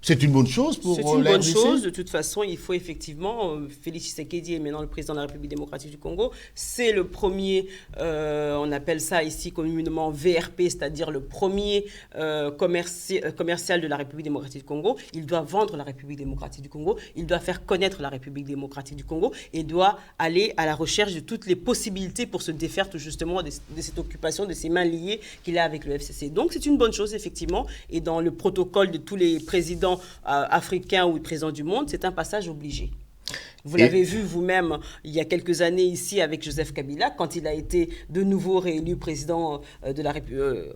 C'est une bonne chose pour C'est une la bonne RDC? chose. De toute façon, il faut effectivement... Félix Tshisekedi est maintenant le président de la République démocratique du Congo. C'est le premier, on appelle ça ici communément VRP, c'est-à-dire le premier commercial de la République démocratique du Congo. Il doit vendre la République démocratique du Congo. Il doit faire connaître la République démocratique du Congo et doit aller à la recherche de toutes les possibilités pour se défaire tout justement de cette occupation, de ces mains liées qu'il a avec le FCC. Donc c'est une bonne chose, effectivement. Et dans le protocole de tous les présidents africains ou présidents du monde, c'est un passage obligé. Vous l'avez vu vous-même il y a quelques années ici avec Joseph Kabila, quand il a été de nouveau réélu président de la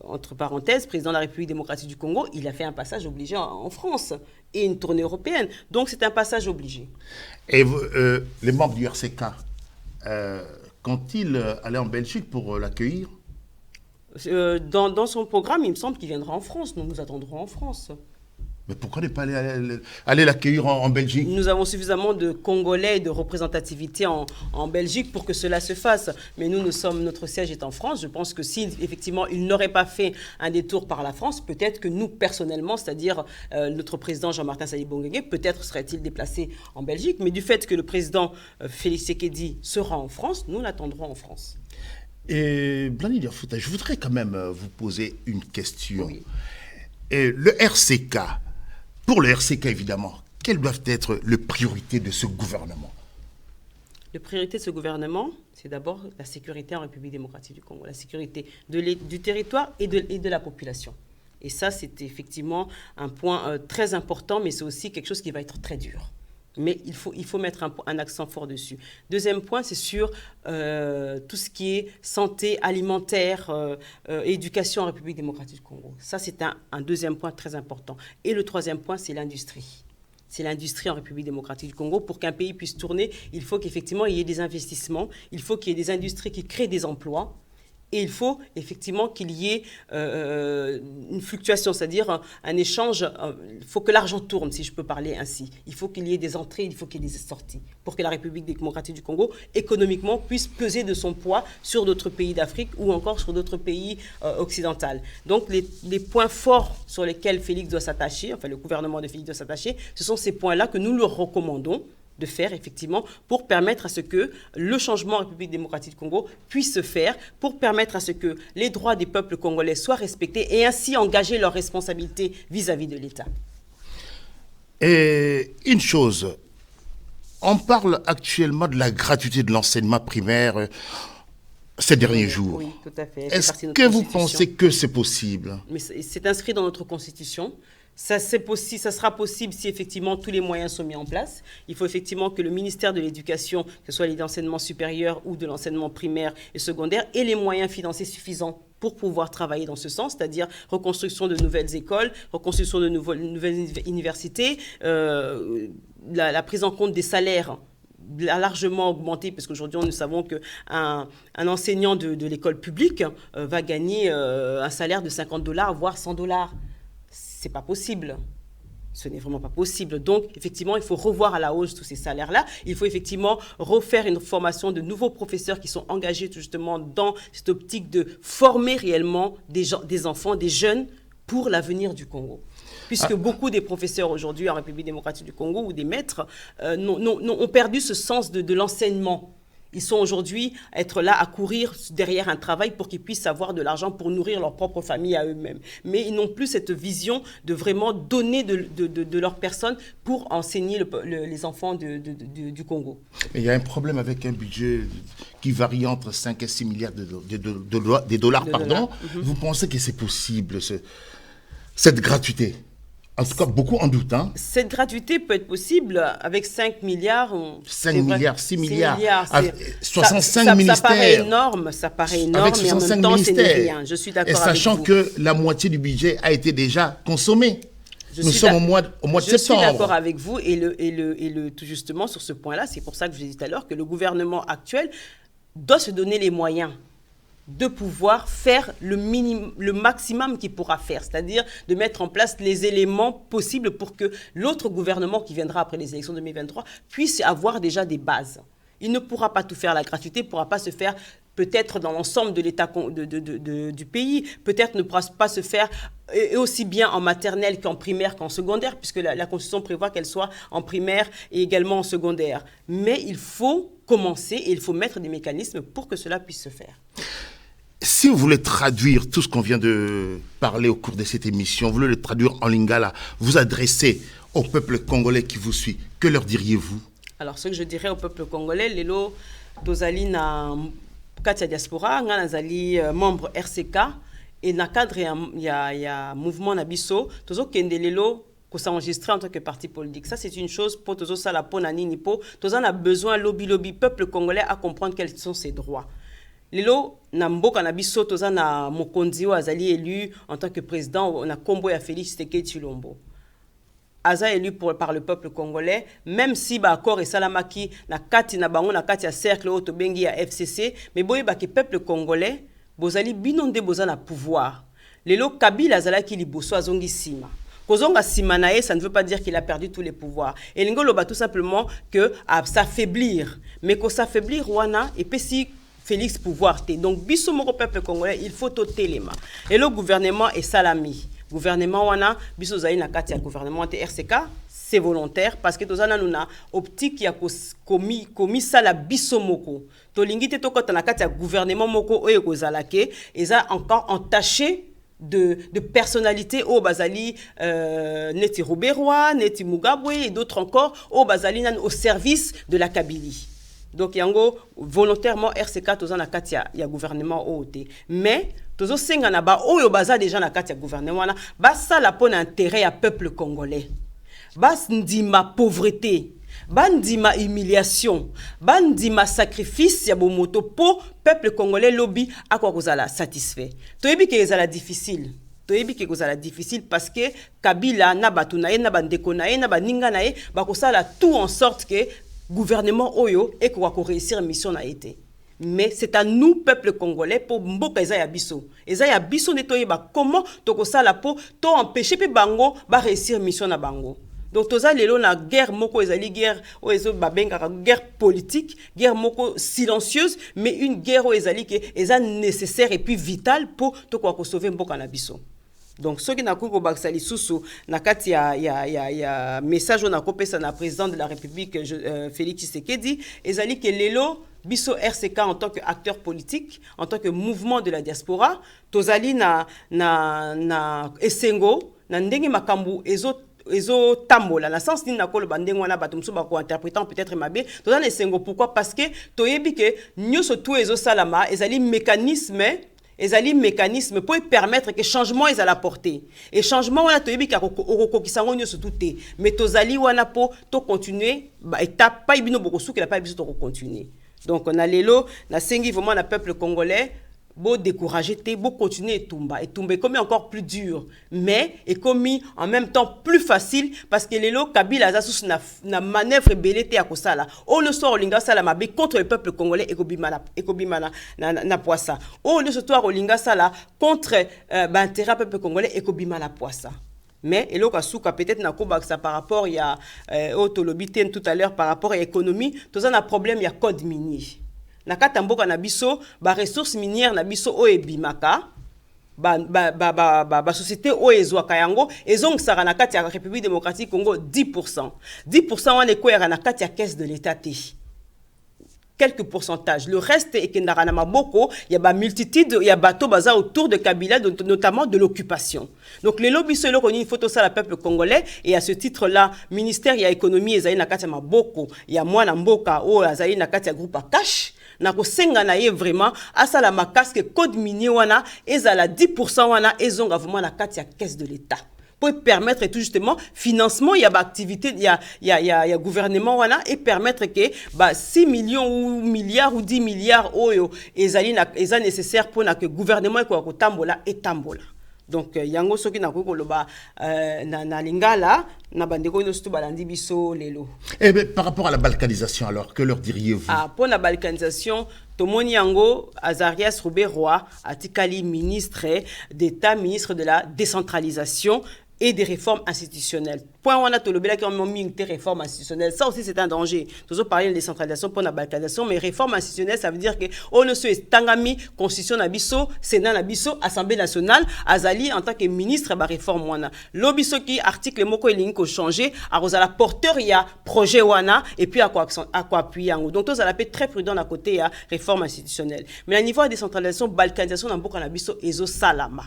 entre parenthèses, président de la République démocratique du Congo, il a fait un passage obligé en France et une tournée européenne. Donc c'est un passage obligé. Et vous, les membres du RCK, quand-ils allaient en Belgique pour l'accueillir? Dans son programme, il me semble qu'il viendra en France. Nous attendrons en France. Mais pourquoi ne pas aller l'accueillir en Belgique? Nous avons suffisamment de Congolais et de représentativité en Belgique pour que cela se fasse. Mais notre siège est en France. Je pense que si effectivement il n'aurait pas fait un détour par la France, peut-être que nous personnellement, c'est-à-dire notre président Jean-Martin Sali-Bonguégué, peut-être serait-il déplacé en Belgique. Mais du fait que le président Félix Tshisekedi sera en France, nous l'attendrons en France. Et Blani Diafouta, je voudrais quand même vous poser une question. Oui. Et le RCK, pour le RCK évidemment, quelles doivent être les priorités de ce gouvernement? Les priorités de ce gouvernement, c'est d'abord la sécurité en République démocratique du Congo, la sécurité du territoire et de la population. Et ça, c'est effectivement un point très important, mais c'est aussi quelque chose qui va être très dur. Mais il faut mettre un accent fort dessus. Deuxième point, c'est sur tout ce qui est santé, alimentaire, éducation en République démocratique du Congo. Ça, c'est un deuxième point très important. Et le troisième point, c'est l'industrie. C'est l'industrie en République démocratique du Congo. Pour qu'un pays puisse tourner, il faut qu'effectivement il y ait des investissements, il faut qu'il y ait des industries qui créent des emplois. Et il faut effectivement qu'il y ait une fluctuation, c'est-à-dire un échange. Il faut que l'argent tourne, si je peux parler ainsi. Il faut qu'il y ait des entrées, il faut qu'il y ait des sorties, pour que la République démocratique du Congo, économiquement, puisse peser de son poids sur d'autres pays d'Afrique ou encore sur d'autres pays occidentaux. Donc les points forts sur lesquels Félix doit s'attacher, enfin le gouvernement de Félix doit s'attacher, ce sont ces points-là que nous leur recommandons de faire, effectivement, pour permettre à ce que le changement en République démocratique du Congo puisse se faire, pour permettre à ce que les droits des peuples congolais soient respectés et ainsi engager leurs responsabilités vis-à-vis de l'État. Et une chose, on parle actuellement de la gratuité de l'enseignement primaire ces derniers jours. Oui, tout à fait. Est-ce que vous pensez que c'est possible? Mais c'est inscrit dans notre Constitution. Ça sera possible si effectivement tous les moyens sont mis en place. Il faut effectivement que le ministère de l'Éducation, que ce soit l'enseignement supérieur ou de l'enseignement primaire et secondaire, ait les moyens financiers suffisants pour pouvoir travailler dans ce sens, c'est-à-dire reconstruction de nouvelles écoles, reconstruction de nouvelles universités, la prise en compte des salaires a largement augmenté, parce qu'aujourd'hui, nous savons qu'un enseignant de l'école publique va gagner un salaire de $50, voire $100. C'est pas possible. Ce n'est vraiment pas possible. Donc, effectivement, il faut revoir à la hausse tous ces salaires-là. Il faut effectivement refaire une formation de nouveaux professeurs qui sont engagés justement dans cette optique de former réellement des enfants, des jeunes pour l'avenir du Congo. Puisque beaucoup des professeurs aujourd'hui en République démocratique du Congo ou des maîtres ont perdu ce sens de l'enseignement. Ils sont aujourd'hui à être là, à courir derrière un travail pour qu'ils puissent avoir de l'argent pour nourrir leur propre famille à eux-mêmes. Mais ils n'ont plus cette vision de vraiment donner de leur personne pour enseigner les enfants du Congo. Il y a un problème avec un budget qui varie entre 5 et 6 milliards de dollars. Vous pensez que c'est possible, cette gratuité En tout cas, beaucoup en doutent. Hein. Cette gratuité peut être possible avec 5 milliards. 5 milliards, 6 milliards. 65 ça, ministères. Ça paraît énorme, avec 65 mais en même temps, ce n'est ministères. rien. Je suis d'accord avec vous. Et sachant que la moitié du budget a été déjà consommée. Nous sommes au mois de septembre. Je suis d'accord avec vous et tout justement sur ce point-là, c'est pour ça que je vous ai dit tout à l'heure que le gouvernement actuel doit se donner les moyens de pouvoir faire le maximum qu'il pourra faire, c'est-à-dire de mettre en place les éléments possibles pour que l'autre gouvernement qui viendra après les élections 2023 puisse avoir déjà des bases. Il ne pourra pas tout faire, la gratuité ne pourra pas se faire peut-être dans l'ensemble de l'État du pays, peut-être ne pourra pas se faire et aussi bien en maternelle qu'en primaire qu'en secondaire, puisque la Constitution prévoit qu'elle soit en primaire et également en secondaire. Mais il faut commencer et il faut mettre des mécanismes pour que cela puisse se faire. Si vous voulez traduire tout ce qu'on vient de parler au cours de cette émission, vous voulez le traduire en lingala, vous adressez au peuple congolais qui vous suit, que leur diriez-vous? Alors, ce que je dirais au peuple congolais, lelo tozali na kati ya diaspora, nga nazali membre RCK, et na cadre ya mouvement na biso, tozo kende lelo ko s'enregistrer en tant que parti politique. Ça, c'est une chose pour tozo sala po na nini po, tozo a besoin lobby peuple congolais à comprendre quels sont ses droits. Lelo na mboka na biso toza na mokonzi o azali élu en tant que président na kombo ya Félix Tshisekedi Tshilombo. Aza élu par le peuple congolais, même si ba accord et salamaki na kati na bango na kati ya cercle o to bengi ya FCC, mais boye ba ke peuple congolais bozali binonde boza na pouvoir. Lelo Kabila azalaki liboso azongi sima. Kozonga Simanae, ça ne veut pas dire qu'il a perdu tous les pouvoirs. Et l'ingolo ba tout simplement que s'affaiblir, mais qu'on s'affaiblir wana et puis si Félix pouvoir té. Donc biso moko peuple congolais, il faut toter les mains. Et le gouvernement est salami. Gouvernement wana biso zali na kati ya gouvernement te RCK, c'est volontaire parce que tozana nuna optique ya komi sala biso moko. To lingi te to kota na kati ya gouvernement moko oyo kozalake, eza encore entaché de personnalités au Bazali, Neti Roberoi, Neti Mugabwe et d'autres encore au Bazali au service de la Kabylie. Donc yango volontairement RCK toza na kati ya gouvernement OOT. Mais tozo senga na ba oyo baza déjà na kati ya gouvernement na ba sala pona intérêt ya peuple congolais. Ba ndima pauvreté, ba ndima humiliation, ba ndima sacrifice ya bomoto po peuple congolais lobby akwa kozala satisfait. Toyebi ke ezala difficile. Toyebi ke kozala difficile parce que Kabila na batu na ye na bandeko na ye na baninga na ye ba kosala tout en sorte que gouvernement Oyo et qu'on va réussir mission a été. Mais c'est à nous, peuple congolais, pour mboka eza ya biso. Eza ya biso netoye ba comment toko sala po to empêcher pe bango ba réussir mission na bango. Donc toza lelo na guerre moko ezali guerre o ezo babenga guerre politique, guerre moko silencieuse, mais une guerre o ezali que eza nécessaire et puis vitale pour toko ko sauver mboka na biso. Donc, ce qui n'a pas baksa lisusu na kati ya message on a kopesa na président de la République Félix Tshisekedi ezali que lelo biso RCK en tant qu'acteur politique, en tant que mouvement de la diaspora, tozali na esengo na ndenge makambu ezo tambola na sens ni na kolo bandengo na bato musu ba ko interprétant peut-être mabe tozana esengo pourquoi parce que toyebi que nyoso tout ezo salama ezali mécanisme pour permettre que changement est à la portée. Et changement wana to yebi ka ko kisango nyo surtout té. Mais tozali wana po to continuer ba étape pas ibino boko souki la pas biso to continuer. Donc on a lelo na sengi vraiment na peuple congolais beau décourager té beau continuer et tomber comme encore plus dur mais et comme en même temps plus facile parce que lelo Kabila azasus na manœuvre belete ya kosala on le soir olinga sala mabe contre le peuple congolais et kobimana na poisa on le soir olinga sala contre intérêt peuple congolais et kobimana poisa. Mais et là kasuka peut-être na kobaksa par rapport il y a autolobité tout à l'heure par rapport à l'économie tout ça na problème il y a code minier. Na kata mboka na biso ba ressources minières na biso o ebimaka ba société o ezwaka yango ezongisaka na kati ya République démocratique Congo 10%. 10% wana ekoyaka na kati ya caisse de l'État te. Quelques pourcentages. Le reste est que na maboko, il y a ba multitude, il y a bateau baza autour de Kabila, notamment de l'occupation. Donc les lobbies seuls qu'on y photo ça la peuple congolais et à ce titre-là, ministère il y a économie ezali na kati ya maboko, il y a mwana mboka o azali na kati ya groupe à cash. Na ko senga na ye vraiment asala makasque code minier wana ezala 10% wana ezonga vraiment na kati ya caisse de l'État. pour permettre tout justement financement il y a activité il y a gouvernement voilà et permettre que 6 millions ou milliards ou 10 milliards oyo ezali nécessaire pour que gouvernement ko tambola et tambola. Donc yango soki na ko loba na lingala na bandeko no stu balandi biso lelo. Et par rapport à la balkanisation alors, que leur diriez-vous? Pour la balkanisation, tomoni yango Azarias Roubaix-Roy atikali ministre d'État, ministre de la décentralisation et des réformes institutionnelles. Point on a tout le qui ont mis une réforme institutionnelle. Ça aussi c'est un danger. Toujours parler de décentralisation pour la balkanisation, mais réforme institutionnelle ça veut dire que on ne se tangami constitution nabiso, Sénat nabiso, Assemblée nationale, Azali en tant que ministre ba réforme wana. Lobiso qui article moko elingi ko changer, a la porteur il y a projet wana et puis à quoi appuyer en. Donc tous à la paix très prudent à côté ya réforme institutionnelle. Mais à niveau de décentralisation, balkanisation na mboka nabiso ezo salama.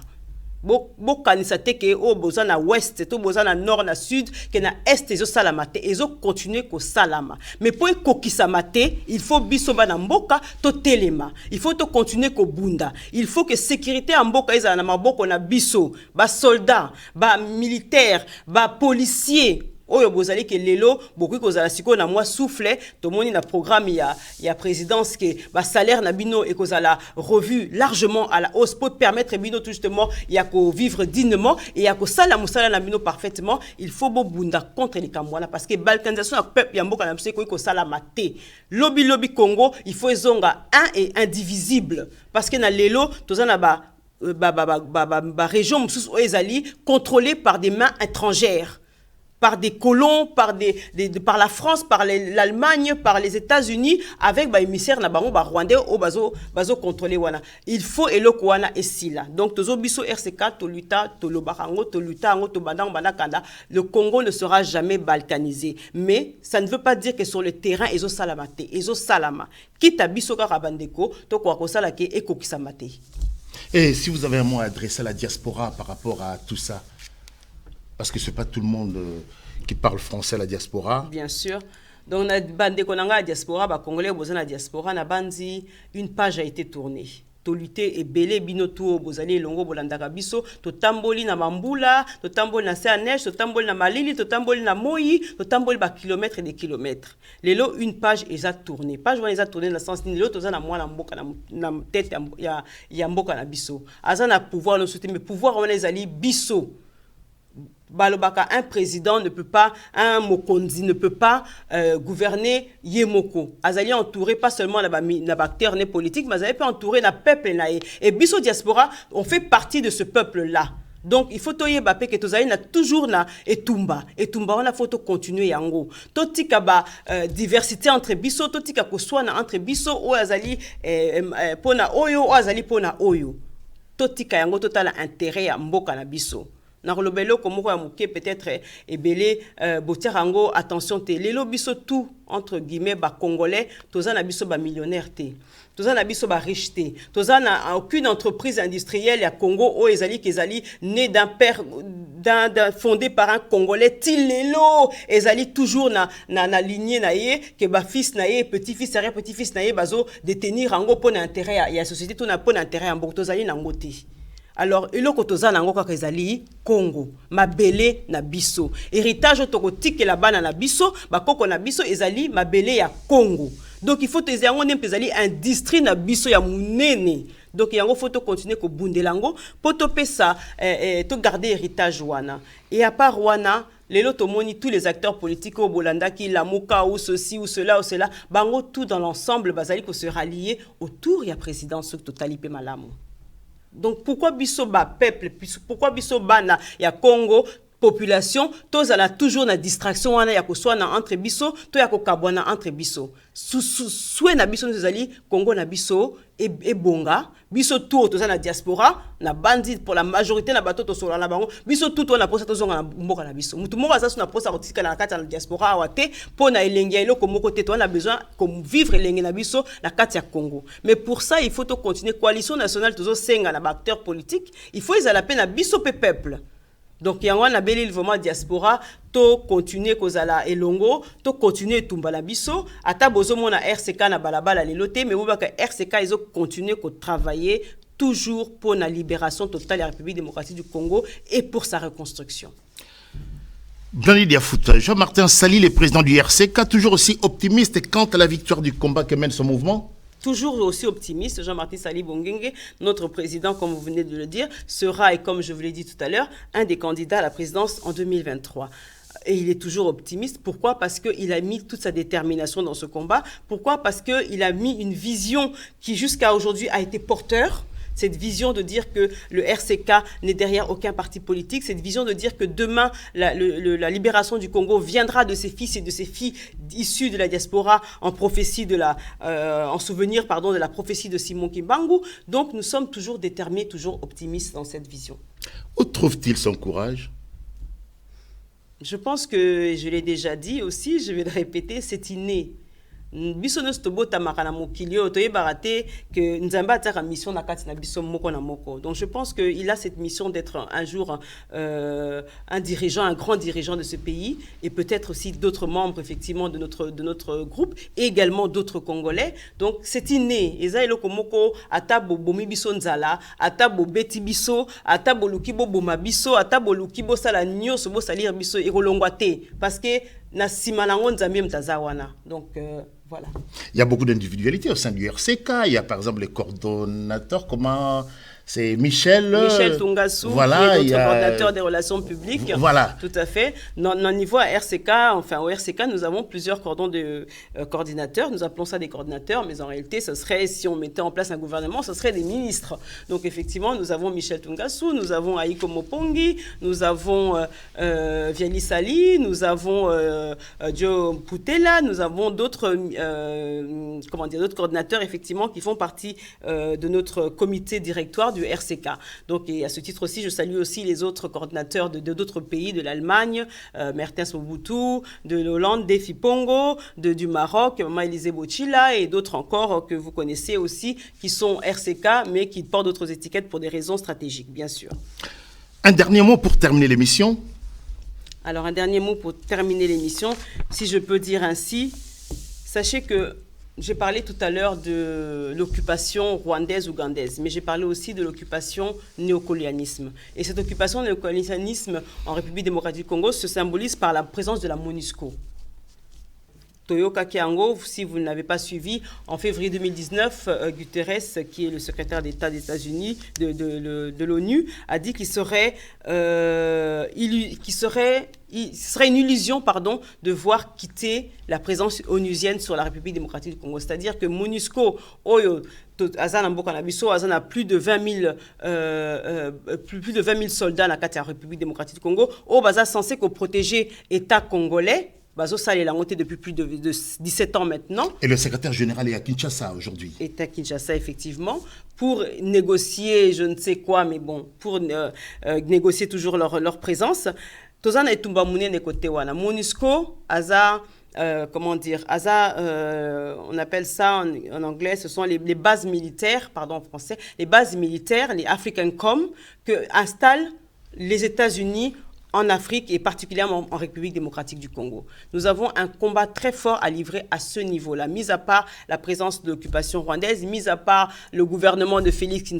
Bokanisa te ke o boza na ouest to boza na nord na sud ke na est ezo salama te ezo continuer ko salama mais pour kokisa mate il faut biso ba na mboka to telema il faut to continuer ko bunda il faut que sécurité en mboka ezala na maboko na biso ba soldat ba militaire ba policier oyo bozali ke lelo beaucoup kozala siko na moi souffle to moni na programme ya présidence que ba salaire na bino et kozala revu largement à la hausse pour permettre bino tout justement ya ko vivre dignement et ya ko sala musala na bino parfaitement il faut bo bunda contre les Kambwana parce que balkanisation ya peuple ya mboka na biso ko sala maté lobby Congo il faut zonga un et indivisible parce que na lelo tozana région mususu ezali contrôlée par des mains étrangères, par des colons, par la France, par l'Allemagne, par les États-Unis, avec émissaire na bango rwandais au bazo contrôler wana. Il faut eloko wana esila. Donc tozo biso RCK to luta to lobarango to luta ngo to bandang bandakanda. Le Congo ne sera jamais balkanisé, mais ça ne veut pas dire que sur le terrain ezo salamate, ezo salama. Kita biso ka bandeko to kwa ko sala ke ekokisamate. Et si vous avez un mot à adresser à la diaspora par rapport à tout ça, parce que ce n'est pas tout le monde qui parle français à la diaspora. Bien sûr. Donc, la diaspora, les Congolais qui la diaspora, une page a été tournée. To lutter et belé binoto bozali longo bolandaka biso to tamboli na mambula to tamboli na neige to tamboli na malili to tamboli na moyi to tamboli ba kilomètres et des kilomètres lelo une page est tournée page wana est tournée dans le sens ni lelo to za na mwana mboka na tête ya mboka na biso azana pouvoir le soutenir mais pouvoir wana ezali biso. Balobaka, un président ne peut pas, un mokonzi ne peut pas gouverner Yemoko. Azali entouré pas seulement d'acteurs politiques, mais azali peut entourer le peuple. Et Bisso Diaspora, on fait partie de ce peuple-là. Donc, il faut toye bapé que tozali na toujours na etumba. Etumba, on a faut continuer yango. Totika ba diversité entre biso, totika ko swana entre biso, o azali pona oyo, o azali pona oyo. Totika yango total intérêt à mboka na biso. Na kolobelo komoko ya muke peut-être ebele botirango attention te lelo biso tout entre guillemets ba congolais toza na biso ba millionnaire te toza na biso ba riche te toza na aucune entreprise industrielle ya Congo o ezali kezali né d'un père fondé par un congolais til lelo ezali toujours na lignée na ye que ba fils na ye petit-fils arrière petit-fils na ye bazo détenir ango pona intérêt ya société to na pona intérêt ya mboko tozali na ngote. Alors, eloko tozana nango kaka ezali Congo, mabele na biso. Héritage tokotike la bana na biso, bakoko na biso ezali mabele ya Congo. Donc il faut te yango nem ezali industrie na biso ya munene. Donc yango faut continuer ko bundelango pour to pesa to garder héritage wana. Et à part wana, lelo tomoni tous les acteurs politiques au Bolanda qui la Moka ou ceci ou cela, bango tout dans l'ensemble bazali ko se rallier autour ya présidence totali pe malamu. Donc pourquoi biso ba peuple, pourquoi biso bana ya Congo population, tous a toujours na distraction wana ya ko soit na entre biso, to ya ko kabwana entre biso. Soué na biso nous Congo na biso et bonga, biso tout tous na diaspora, na bandit pour la majorité na bato to solo na bango, biso tout on a posa to zonga na mboka na biso. Mutu moko asasu na posa kotika na kati na diaspora awate, po na elengi elo ko moko te to na besoin comme vivre elengi na biso na kati ya Congo. Mais pour ça il faut to continuer coalition nationale tozo senga na acteurs politiques, il faut ils la peine na biso peuple. Donc, il y a un bel vraiment diaspora, to continuer kozala elongo, to continuer tumbala biso, ata bozo mona RCK na balabala lelote, mais oubaka RCK ils ont continué ko travailler toujours pour la libération totale de la République démocratique du Congo et pour sa reconstruction. Blondie Diafout, Jean-Martin Sali, le président du RCK, toujours aussi optimiste quant à la victoire du combat que mène son mouvement? Toujours aussi optimiste, Jean-Martin Sali Bonguenge, notre président, comme vous venez de le dire, sera, et comme je vous l'ai dit tout à l'heure, un des candidats à la présidence en 2023. Et il est toujours optimiste. Pourquoi? Parce qu'il a mis toute sa détermination dans ce combat. Pourquoi? Parce qu'il a mis une vision qui, jusqu'à aujourd'hui, a été porteur. Cette vision de dire que le RCK n'est derrière aucun parti politique, cette vision de dire que demain, la libération du Congo viendra de ses fils et de ses filles issus de la diaspora en prophétie en souvenir de la prophétie de Simon Kimbangu. Donc nous sommes toujours déterminés, toujours optimistes dans cette vision. Où trouve-t-il son courage? Je pense que je l'ai déjà dit aussi, je vais le répéter, c'est inné. Biso stobo tamaka na mokili otoye barate que nzamba ataka mission na kati na biso moko na moko. Donc je pense que il a cette mission d'être un jour un dirigeant, un grand dirigeant de ce pays et peut-être aussi d'autres membres effectivement de notre groupe et également d'autres Congolais. Donc c'est inné. Eza eloko moko atabo bomi biso nzala, atabo beti biso, atabo lukibo boma biso, atabo lukibo sala nyoso bo salir biso ekolongwa te parce que na simalango nzambe mtazawana. Donc voilà. Il y a beaucoup d'individualités au sein du RCK. Il y a par exemple les coordonnateurs, c'est Michel Tungasu, voilà, qui est notre coordinateur des relations publiques. Voilà. Tout à fait. Dans niveau RCK, au RCK, nous avons plusieurs coordinateurs. Nous appelons ça des coordinateurs, mais en réalité, ce serait, si on mettait en place un gouvernement, ce serait des ministres. Donc effectivement, nous avons Michel Tungasu, nous avons Aiko Mopongi, nous avons Viali Sali, nous avons Joe Putela, nous avons d'autres coordinateurs effectivement qui font partie de notre comité directoire du RCK. Donc, et à ce titre aussi, je salue aussi les autres coordinateurs de d'autres pays, de l'Allemagne, Mertens Mobutu, de l'Hollande, Défi Pongo, du Maroc, Mama Élisée Bochila et d'autres encore que vous connaissez aussi, qui sont RCK, mais qui portent d'autres étiquettes pour des raisons stratégiques, bien sûr. Un dernier mot pour terminer l'émission. Alors, un dernier mot pour terminer l'émission, si je peux dire ainsi, sachez que j'ai parlé tout à l'heure de l'occupation rwandaise-ougandaise, mais j'ai parlé aussi de l'occupation néocolonialisme. Et cette occupation néocolonialisme en République démocratique du Congo se symbolise par la présence de la MONUSCO. Toyoka Kiango, si vous ne l'avez pas suivi, en février 2019, Guterres, qui est le secrétaire d'État des États-Unis, de l'ONU, a dit ce serait une illusion de voir quitter la présence onusienne sur la République démocratique du Congo. C'est-à-dire que MONUSCO, a plus de 20 000 soldats dans la République démocratique du Congo, censé protéger l'État congolais. Ça est depuis plus de 17 ans maintenant. Et le secrétaire général est à Kinshasa aujourd'hui. Est à Kinshasa, effectivement, pour négocier, je ne sais quoi, mais bon, pour négocier toujours leur présence. Tozana et Tumba Moune côté wana. MONUSCO, on appelle ça en anglais, ce sont les bases militaires, en français, les bases militaires, les AFRICANCOM, que installent les États-Unis en Afrique et particulièrement en République démocratique du Congo. Nous avons un combat très fort à livrer à ce niveau-là, mis à part la présence de l'occupation rwandaise, mis à part le gouvernement de Félix qui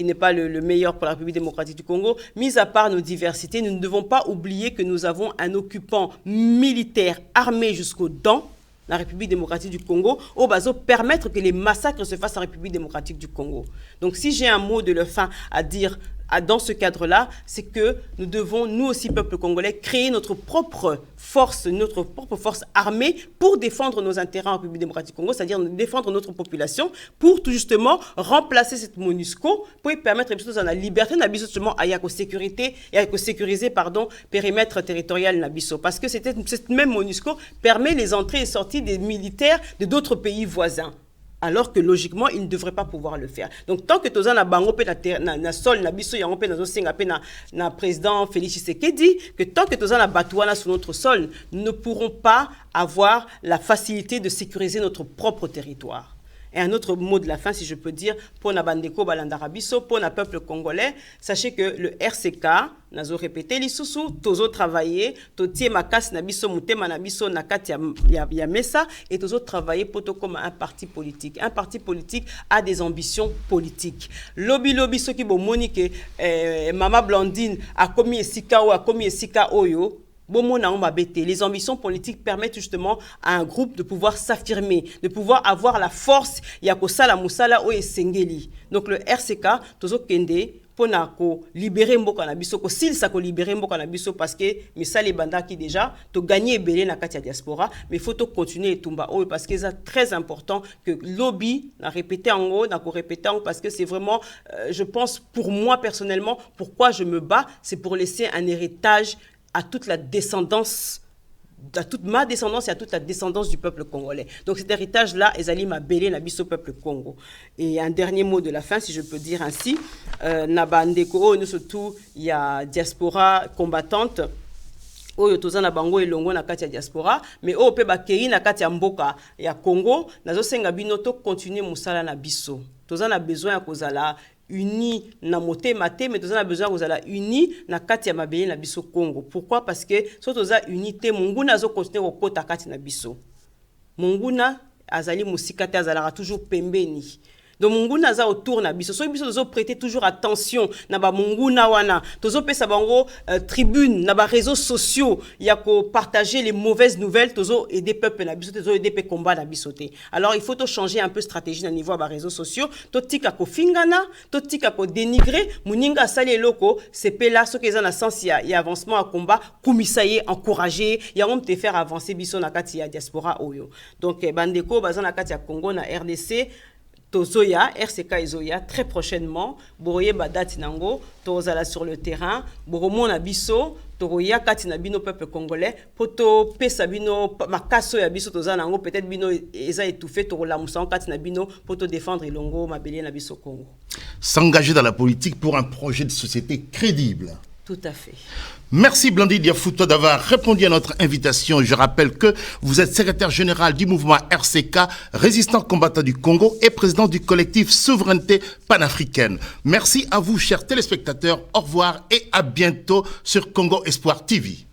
n'est pas le meilleur pour la République démocratique du Congo, mis à part nos diversités, nous ne devons pas oublier que nous avons un occupant militaire armé jusqu'aux dents, la République démocratique du Congo, au bateau permettre que les massacres se fassent en République démocratique du Congo. Donc si j'ai un mot de la fin à dire dans ce cadre-là, c'est que nous devons, nous aussi, peuple congolais, créer notre propre force armée pour défendre nos intérêts en République démocratique du Congo, c'est-à-dire défendre notre population, pour tout justement remplacer cette MONUSCO, pour permettre à la liberté, justement, à sécuriser, périmètre territorial Nabiso. Parce que cette même MONUSCO permet les entrées et sorties des militaires de d'autres pays voisins. Alors que logiquement, il ne devrait pas pouvoir le faire. Donc, tant que Tozana Bango na sol na biso yango pe na zosenga pe na président Félix Tshisekedi, que tant que Tozana Batouana sur notre sol, nous ne pourrons pas avoir la facilité de sécuriser notre propre territoire. Et un autre mot de la fin, si je peux dire, pour Nabandeko Balandarabiso, pour le peuple congolais, sachez que le RCK, nazo répété l'issoussou, tozo travailler, totie makas nabiso mutema nabiso nakati ya mesa, et tozo travailler pour comme un parti politique. Un parti politique a des ambitions politiques. Lobby soki bo monique, Mama Blandine a commis esika ou a commis esika oyo, Les ambitions politiques permettent justement à un groupe de pouvoir s'affirmer, de pouvoir avoir la force. Yakosala Musala o Sengeli. Donc le RCK, Tozo Kende, pour libérer Mboka na biso, s'il ça libérer Mboka na biso parce que mais ça les bandas qui déjà to gagner belé na katia diaspora, mais faut continuer et tumba parce que c'est très important que lobby na répéter en haut, na répéter parce que c'est vraiment je pense pour moi personnellement pourquoi je me bats, c'est pour laisser un héritage à toute la descendance, à toute ma descendance et à toute la descendance du peuple congolais. Donc cet héritage-là, Ezali m'a belé na biso peuple Congo. Et un dernier mot de la fin, si je peux dire ainsi, Nabandeko, nous surtout, il y a diaspora combattante, oyo toza na bango elongo na kati ya diaspora, mais oyo pe bakei na kati ya mboka ya Congo, nazo senga bino to continuer musala na biso. Toza na besoin ya kozala uni na motema te, mais toza na besoin kozala uni na kati ya mabele na biso Congo. Pourquoi? Parce que so toza unité monguna azo continuer kokota kati na biso. Monguna azali musika te azalaka toujours pembeni. Donc monguna za autour na biso. So biso tozo prêter toujours attention na ba monguna wana. Tozo pesa bango tribune na ba réseaux sociaux ya ko partager les mauvaises nouvelles, tozo aider peuple na biso, tozo aider pe combat na biso te. Alors il faut to changer un peu stratégie na niveau ba réseaux sociaux. To tika ko fingana, to tika ko dénigrer, muninga sali loko, c'est pe là ce que za na sens ya avancement à combat, kumisaye encourager, ya on te faire avancer biso na kati ya diaspora oyo. Donc bandeko baza na kati ya Congo na RDC Tozoya, RCK Ezoya, très prochainement, Boroye Badati Nango, Tozala sur le terrain, Boromon Abisso, Toroya Katina Bino peuple congolais, Poto Pesabino, Makaso Yabiso Tozanango, peut-être Bino Eza étouffé, Torola Moussan Katina Bino, Poto défendre Ilongo, Mabélé Nabiso Congo. S'engager dans la politique pour un projet de société crédible. Tout à fait. Merci Blandine Diafouto d'avoir répondu à notre invitation. Je rappelle que vous êtes secrétaire général du mouvement RCK, résistant combattant du Congo et président du collectif Souveraineté panafricaine. Merci à vous, chers téléspectateurs. Au revoir et à bientôt sur Congo Espoir TV.